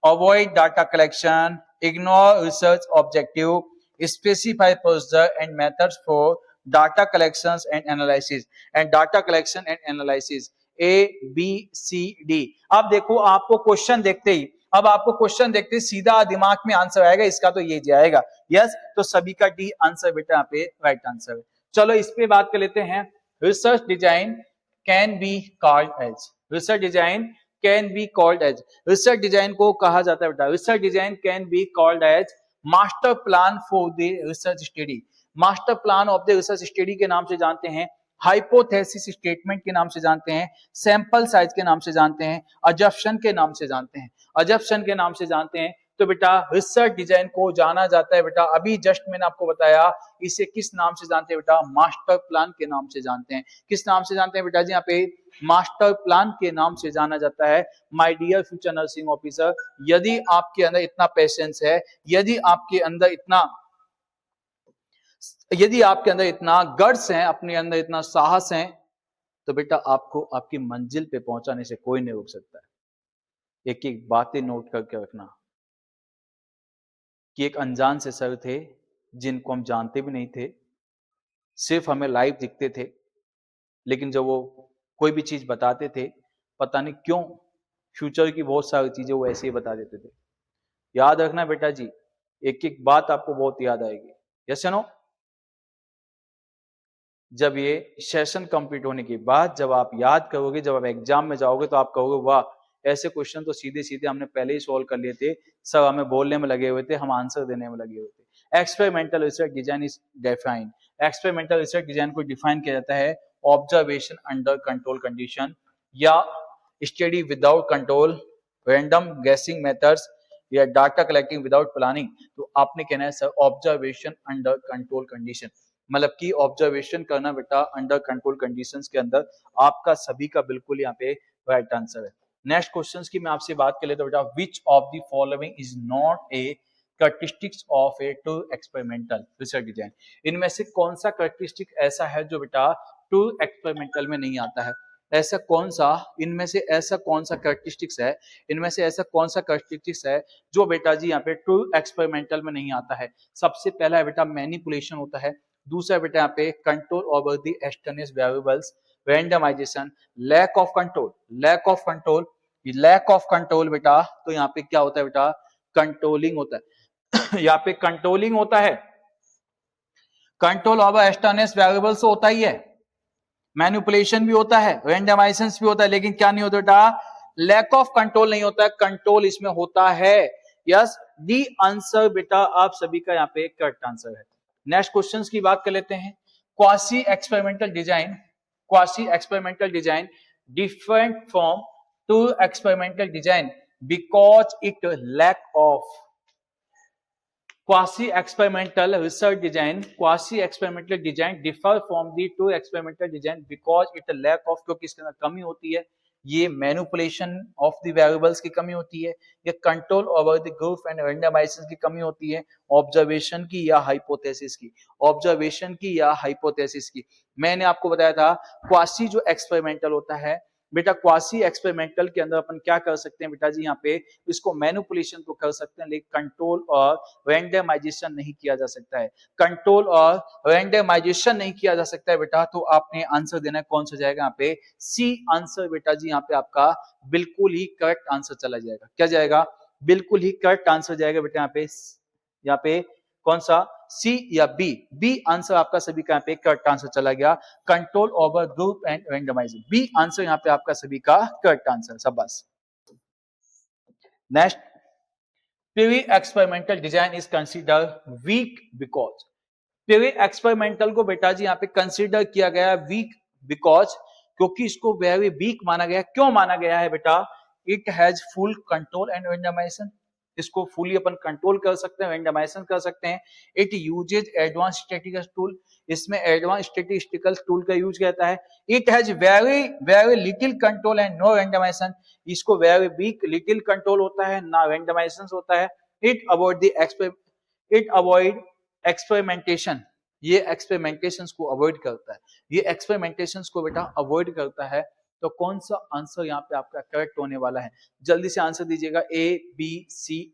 avoid data collection, ignore research objective, specify procedure and methods for data collections and analysis, and data collection and analysis. A, B, C, D. अब देखो आपको question देखते ही, अब आपको question देखते ही सीधा दिमाग में आंसर आएगा इसका, तो ये जाएगा। यस, तो सभी का डी आंसर बेटा यहाँ पे राइट आंसर है। चलो इस पे बात कर लेते हैं। Research design can be called as, research design can be called as, research design को कहा जाता है बेटा, research design can be called as master plan for the research study, master plan of the research study के नाम से जानते हैं, हाइपोथेसिस स्टेटमेंट के नाम से जानते हैं, सैंपल साइज के नाम से जानते हैं, अजम्पशन के नाम से जानते हैं, अजम्पशन के नाम से जानते हैं। तो बेटा रिसर्च डिजाइन को जाना जाता है बेटा, अभी जस्ट मैंने आपको बताया, इसे किस नाम से जानते हैं बेटा? मास्टर प्लान के नाम से जानते हैं। किस नाम से जानते हैं बेटा जी? यहाँ पे मास्टर प्लान के नाम से जाना जाता है। My dear future nursing officer, यदि आपके अंदर इतना पेशेंस है, यदि आपके अंदर इतना गट्स है, अपने अंदर इतना साहस है, तो बेटा आपको आपकी मंजिल पे पहुंचाने से कोई नहीं रोक सकता है। एक एक बातें नोट करके रखना कि एक अनजान से सर थे जिनको हम जानते भी नहीं थे, सिर्फ हमें लाइव दिखते थे, लेकिन जब वो कोई भी चीज बताते थे, पता नहीं क्यों फ्यूचर की बहुत सारी चीजें वो ऐसे ही बता देते थे। याद रखना बेटा जी, एक एक बात आपको बहुत याद आएगी। यस या नो? जब ये सेशन कंप्लीट होने के बाद जब आप याद करोगे, जब आप एग्जाम में जाओगे, तो आप कहोगे वाह, ऐसे क्वेश्चन तो सीधे सीधे हमने पहले ही सॉल्व कर लिए थे, सब हमें बोलने में लगे हुए थे, हम आंसर देने में लगे हुए थे। Experimental research design is defined, experimental research design को डिफाइन किया जाता है ऑब्जर्वेशन अंडर कंट्रोल कंडीशन, या study without control, random guessing methods, या डाटा कलेक्टिंग विदाउट प्लानिंग। तो आपने कहना है sir observation under control condition, मतलब कि ऑब्जर्वेशन करना बेटा अंडर कंट्रोल कंडीशंस के अंदर, आपका सभी का बिल्कुल यहाँ पे राइट आंसर है। नेक्स्ट क्वेश्चंस की मैं आपसे बात कर लेता हूं बेटा, which of the following is not a characteristics of A true experimental research design, इनमें से कौन सा कैरेक्टरिस्टिक ऐसा है जो बेटा ट्रू एक्सपेरिमेंटल में नहीं आता है? ऐसा कौन सा, इनमें से ऐसा कौन सा कैरेक्टरिस्टिक्स है, इनमें से ऐसा कौन सा कैरेक्टरिस्टिक्स है जो बेटा जी यहाँ पे ट्रू एक्सपेरिमेंटल में नहीं आता है? सबसे पहला है बेटा मैनिपुलेशन होता है, दूसरा बेटा यहाँ पे control over the external variables, randomisation, lack of control, lack of control, lack of control बेटा, तो यहाँ पे क्या होता है बेटा? कंट्रोलिंग होता है। यहाँ पे कंट्रोलिंग होता है, कंट्रोल ओवर एक्सटर्नल वेरिएबल्स होता ही है, मैनिपुलेशन भी होता है, रैंडमाइजेशन भी होता है, लेकिन क्या नहीं होता बेटा? लैक ऑफ कंट्रोल नहीं होता है, कंट्रोल इसमें होता है। यस, डी आंसर बेटा आप सभी का यहाँ पे करेक्ट आंसर है। नेक्स्ट क्वेश्चंस की बात कर लेते हैं। Quasi experimental design different from to experimental design because it lack of quasi experimental design differ from the two experimental design because it lack of, क्योंकि इसके अंदर कमी होती है, ये मैनिपुलेशन ऑफ द वेरिएबल्स की कमी होती है, ये control over the group and randomisation की कमी होती है, ऑब्जर्वेशन की या हाइपोथेसिस की। मैंने आपको बताया था क्वासी जो एक्सपेरिमेंटल होता है बेटा, क्वासी एक्सपेरिमेंटल के अंदर अपन क्या कर सकते हैं बेटा जी, यहाँ पे इसको मैनिपुलेशन तो कर सकते हैं लेकिन कंट्रोल और रैंडमाइजेशन नहीं किया जा सकता है। कंट्रोल और रैंडमाइजेशन नहीं किया जा सकता है बेटा, तो आपने आंसर देना है कौन सा जाएगा यहाँ पे, सी आंसर बेटा जी यहाँ पे आपका बिल्कुल ही करेक्ट आंसर चला जाएगा। क्या जाएगा, बिल्कुल ही करेक्ट आंसर जाएगा बेटा यहाँ पे कौन सा, सी या बी, बी आंसर आपका सभी का यहाँ पे करेक्ट आंसर चला गया, control over group and randomisation, B answer यहाँ पे आपका सभी का करेक्ट आंसर। शाबाश। Next, pre experimental design is consider weak because, pre experimental को बेटा जी यहाँ पे कंसीडर किया गया वीक बिकॉज, क्योंकि इसको वेरी वीक माना गया। क्यों माना गया है बेटा, it has full control and randomisation, इसको फुली अपन कंट्रोल कर सकते हैं, रैंडमाइजेशन कर सकते हैं। It uses advance statistical tool, इसमें एडवांस स्टैटिस्टिकल टूल का यूज करता है। It has very very little control and no randomisation, इसको वेरी वीक लिटिल कंट्रोल होता है ना रैंडमाइजेशन होता है। इट अवॉइड एक्सपेरिमेंटेशन, ये एक्सपेरिमेंटेशंस को अवॉइड करता है, ये एक्सपेरिमेंटेशंस को बेटा अवॉइड करता है। तो कौन सा आंसर यहाँ पे आपका करेक्ट होने वाला है, जल्दी से आंसर दीजिएगा, A B C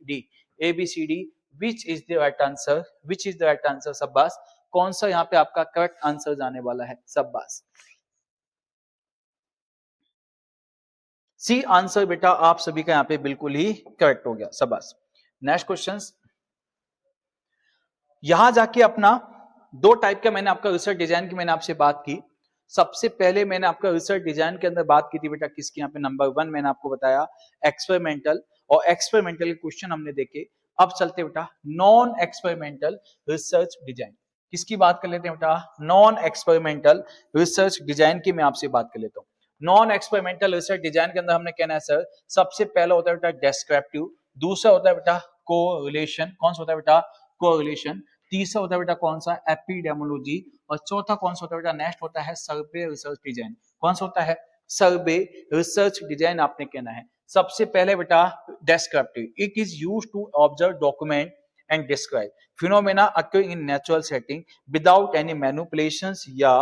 D, which is the right answer, शाबाश। कौन सा यहाँ पे आपका करेक्ट आंसर जाने वाला है, शाबाश। सी आंसर बेटा आप सभी का यहाँ पे बिल्कुल ही करेक्ट हो गया, शाबाश। नेक्स्ट क्वेश्चंस, यहां जाके अपना दो टाइप का मैंने आपका रिसर्च डिजाइन की मैंने आपसे बात की। सबसे पहले मैंने आपका रिसर्च डिजाइन के अंदर बात की थी बेटा किसकी, यहाँ पे नंबर 1 मैंने आपको बताया एक्सपेरिमेंटल, और एक्सपेरिमेंटल के क्वेश्चन हमने देखे। अब चलते बेटा नॉन एक्सपेरिमेंटल रिसर्च डिजाइन, किसकी बात कर लेते हैं बेटा, नॉन एक्सपेरिमेंटल रिसर्च डिजाइन की मैं आपसे बात कर लेता हूँ। नॉन एक्सपेरिमेंटल रिसर्च डिजाइन के अंदर हमने कहना है सर, सबसे पहला होता है बेटा डेस्क्रिप्टिव, दूसरा होता है बेटा कोरिलेशन, कौन सा होता है बेटा, कोरिलेशन, तीसरा होता है बेटा कौन सा, एपिडेमोलॉजी, और चौथा कौन सा होता है बेटा, नेक्स्ट होता है सर्वे रिसर्च डिजाइन। कौन सा होता है, सर्वे रिसर्च डिजाइन आपने कहना है। सबसे पहले बेटा descriptive, it is used to observe, document and describe phenomena occurring in natural setting without any manipulations या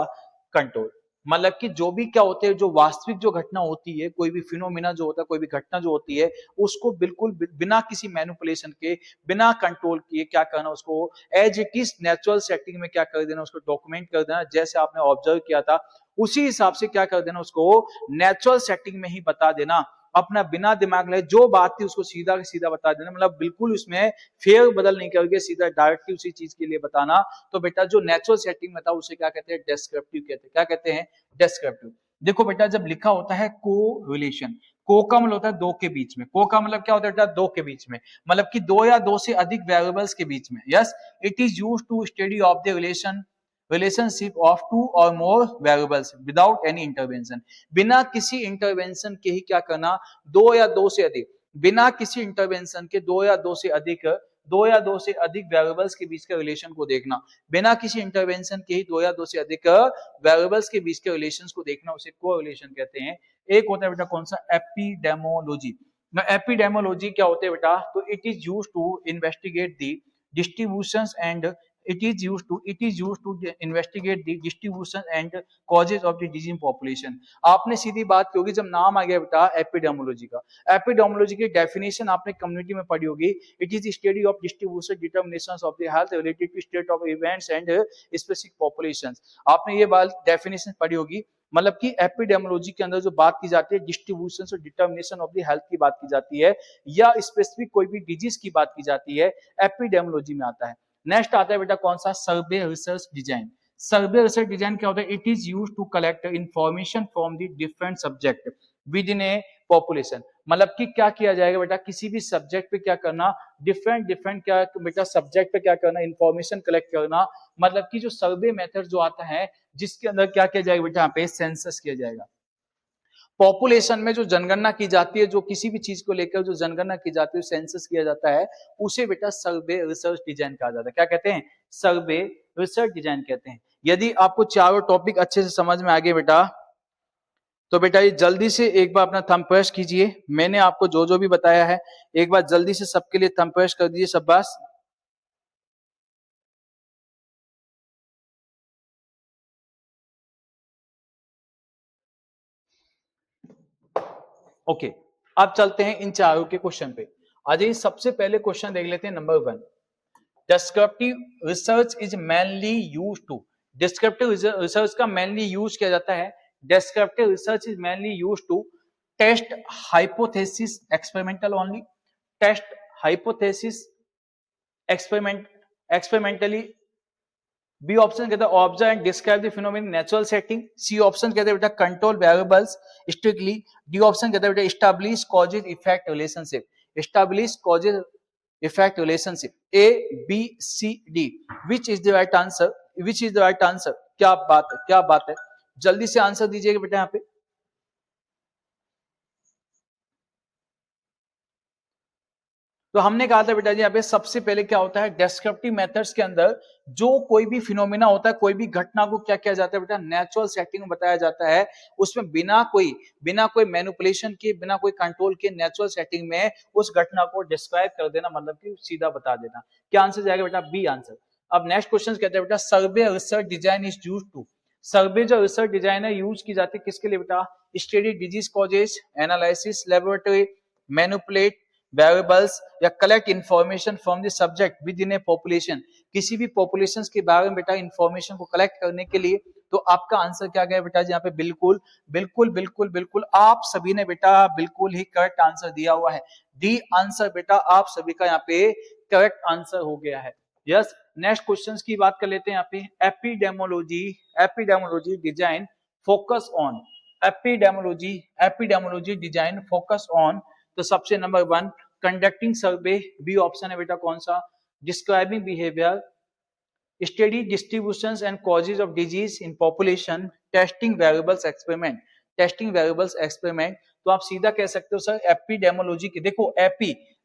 कंट्रोल। मतलब कि जो भी क्या होते हैं, जो वास्तविक जो घटना होती है, कोई भी फिनोमिना जो होता है, कोई भी घटना जो होती है, उसको बिल्कुल बिना किसी मैनिपुलेशन के, बिना कंट्रोल किए क्या करना, उसको as it is natural setting में क्या कर देना, उसको डॉक्यूमेंट कर देना, जैसे आपने ऑब्जर्व किया था उसी हिसाब से क्या कर देना, उसको नेचुरल सेटिंग में ही बता देना, अपना बिना दिमाग लगे जो बात थी उसको सीधा सीधा बता देना, मतलब बिल्कुल उसमें फेर बदल नहीं करके सीधा डायरेक्टली उसी चीज के लिए बताना। तो बेटा जो नेचुरल सेटिंग में था उसे क्या कहते हैं, डेस्क्रिप्टिव कहते हैं। क्या कहते हैं, डेस्क्रिप्टिव। देखो बेटा जब लिखा होता है को रिलेशन, को का मतलब होता है दो के बीच में, को का मतलब क्या होता है बेटा, दो के बीच में, मतलब कि दो या दो से अधिक वेरिएबल्स के बीच में। Yes, it is used to study of the relationship of two और more variables without any intervention, बिना किसी इंटरवेंशन के ही क्या करना, दो या दो से अधिक, बिना किसी इंटरवेंशन के दो या दो से अधिक वेरिएबल्स के बीच के रिलेशन को देखना, बिना किसी इंटरवेंशन के ही दो या दो से अधिक वेरिएबल्स के बीच के रिलेशंस को देखना, उसे कोरिलेशन कहते हैं। एक होता है बेटा कौन सा, एपिडेमोलॉजी। एपिडेमोलॉजी क्या होते हैं बेटा, तो it is used to investigate the distributions and it is used to investigate the distribution and causes of the disease in population। आपने सीधी बात की होगी जब नाम आ गया बेटा एपिडेमोलॉजी का, एपिडेमोलॉजी की डेफिनेशन आपने कम्युनिटी में पढ़ी होगी, it is study of distribution determinations of the health related to state of events and specific populations. आपने ये बात डेफिनेशन पढ़ी होगी, मतलब कि एपिडेमोलॉजी के अंदर जो बात की जाती है डिस्ट्रीब्यूशन और डिटर्मिनेशन ऑफ द हेल्थ की बात की जाती है, या स्पेसिफिक कोई भी डिजीज की बात की जाती है, एपिडेमोलॉजी में आता है। नेक्स्ट आता है बेटा कौन सा, survey research design. Survey research design क्या होता है, it is used to collect information from the different subject within a population. मतलब कि क्या किया जाएगा बेटा, किसी भी सब्जेक्ट पे क्या करना, डिफरेंट क्या बेटा सब्जेक्ट पे क्या करना, इंफॉर्मेशन कलेक्ट करना। मतलब कि जो सर्वे मेथड जो आता है जिसके अंदर क्या किया जाएगा बेटा, यहाँ पे सेंसस किया जाएगा। पॉपुलेशन में जो जनगणना की जाती है, जो किसी भी चीज को लेकर जो जनगणना की जाती है, सेंसस किया जाता है, उसे बेटा सर्वे रिसर्च डिजाइन कहा जाता है। क्या कहते हैं, सर्वे रिसर्च डिजाइन कहते हैं। यदि आपको चारों टॉपिक अच्छे से समझ में आ गए बेटा, तो बेटा ये जल्दी से एक बार अपना थंब प्रेस कीजिए। मैंने आपको जो जो भी बताया है एक बार जल्दी से सबके लिए थंब प्रेस कर दीजिए, शाबाश। ओके, अब चलते हैं इन चारों के क्वेश्चन पे। आ जाइए, सबसे पहले क्वेश्चन देख लेते हैं number 1। Descriptive research is mainly use to, descriptive research का मेनली यूज किया जाता है, descriptive research is mainly use to test hypothesis experimental only, test hypothesis experimentally. B option कहता है observe and describe the phenomena natural setting. C option कहता है बेटा control variables strictly. D option कहता है बेटा establish causes effect relationship, establish causes effect relationship. A B C D, which is the right answer, which is the right answer. क्या बात है, क्या बात है, जल्दी से आंसर दीजिएगा बेटा यहाँ पे। तो हमने कहा था बेटा जी यहाँ पे सबसे पहले क्या होता है, डेस्क्रिप्टिव मेथड्स के अंदर जो कोई भी फिनोमेना होता है, कोई भी घटना को क्या किया जाता है बेटा, नेचुरल सेटिंग में बताया जाता है। उसमें बिना कोई मैनिपुलेशन के, बिना कोई कंट्रोल के नेचुरल सेटिंग में उस घटना को डिस्क्राइब कर देना, मतलब कि सीधा बता देना। क्या आंसर जाएगा बेटा, बी आंसर। अब नेक्स्ट क्वेश्चन कहते हैं बेटा survey research design is used to, survey जो रिसर्च डिजाइन है यूज की जाती है किसके लिए बेटा, study disease causes, analysis laboratory, manipulate variables या collect information from the subject within a population. किसी भी पॉपुलेशन के बारे में बेटा इंफॉर्मेशन को कलेक्ट करने के लिए। तो आपका आंसर क्या गया बेटा जी यहाँ पे, बिल्कुल बिल्कुल बिल्कुल बिल्कुल आप सभी ने बेटा बिल्कुल ही करेक्ट आंसर दिया हुआ है। डी आंसर बेटा आप सभी का यहाँ पे करेक्ट आंसर हो गया है। यस, नेक्स्ट क्वेश्चंस की बात कर लेते हैं यहाँ पे। Epidemiology, epidemiology design focus on, epidemiology design focus on. तो सबसे नंबर 1 कंडक्टिंग सर्वे, बी ऑप्शन है बेटा कौन सा, describing behaviour, study distributions and causes of disease in population, testing variables experiment, testing variables experiment. तो आप सीधा कह सकते हो सर एपिडेमोलॉजी की। देखो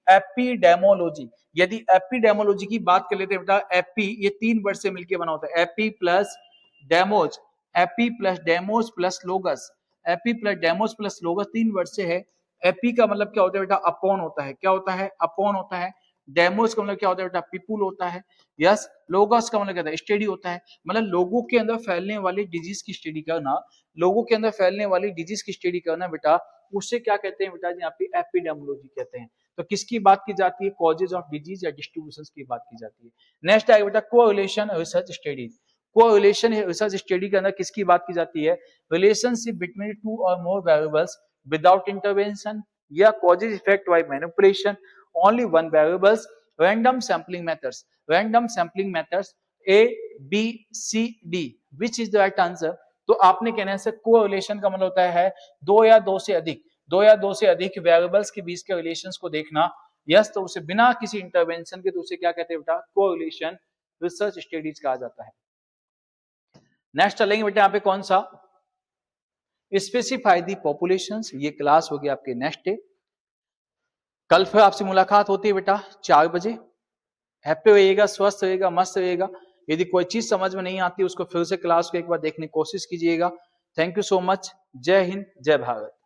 एपिडेमोलॉजी, यदि एपिडेमोलॉजी की बात कर लेते हैं बेटा, एपी ये 3 वर्ड से मिलकर बना होता है, epi plus demos, epi plus demos plus logos, epi plus demos plus logos 3 word से है। एपी का मतलब क्या होता है बेटा, अपॉन होता है, क्या होता है, अपॉन होता है। डेमोज का मतलब क्या होता है बेटा, पीपुल होता है। यस, लोगस का मतलब क्या होता है, स्टडी होता है। मतलब लोगों के अंदर फैलने वाली डिजीज की स्टडी करना, लोगों के अंदर फैलने वाली डिजीज की स्टडी करना बेटा, उससे क्या कहते हैं बेटा जी यहाँ पे एपिडेमोलॉजी कहते हैं। तो किसकी बात की जाती है, कॉजेज ऑफ डिजीज या डिस्ट्रीब्यूशन की बात की जाती है। नेक्स्ट आएगा बेटा correlation research studies, correlation research study के अंदर किसकी बात की जाती है, रिलेशनशिप बिटवीन 2 और मोर वेरिएबल्स विदाउट इंटरवेंशन या causes effect bye manipulation, only one variables, random sampling methods, random sampling methods, A B C D, which is the right answer। तो आपने कहने से कोरिलेशन का मतलब होता है 2 या 2 से अधिक वेरिएबल्स के बीच के रिलेशंस को देखना। यस, तो उसे बिना किसी इंटरवेंशन के, तो उसे क्या कहते हैं बेटा, कोरिलेशन रिसर्च स्टडीज कहा जाता है। नेक्स्ट चलेंगे बेटा यहाँ पे कौन सा, स्पेसिफाई दी पॉपुलेशंस। ये क्लास होगी आपके नेक्स्ट डे। कल फिर आपसे मुलाकात होती है बेटा 4 बजे। हैप्पी रहिएगा, स्वस्थ रहिएगा, मस्त रहिएगा। यदि कोई चीज समझ में नहीं आती उसको फिर से क्लास को एक बार देखने की कोशिश कीजिएगा। Thank you so much. जय हिंद, जय भारत।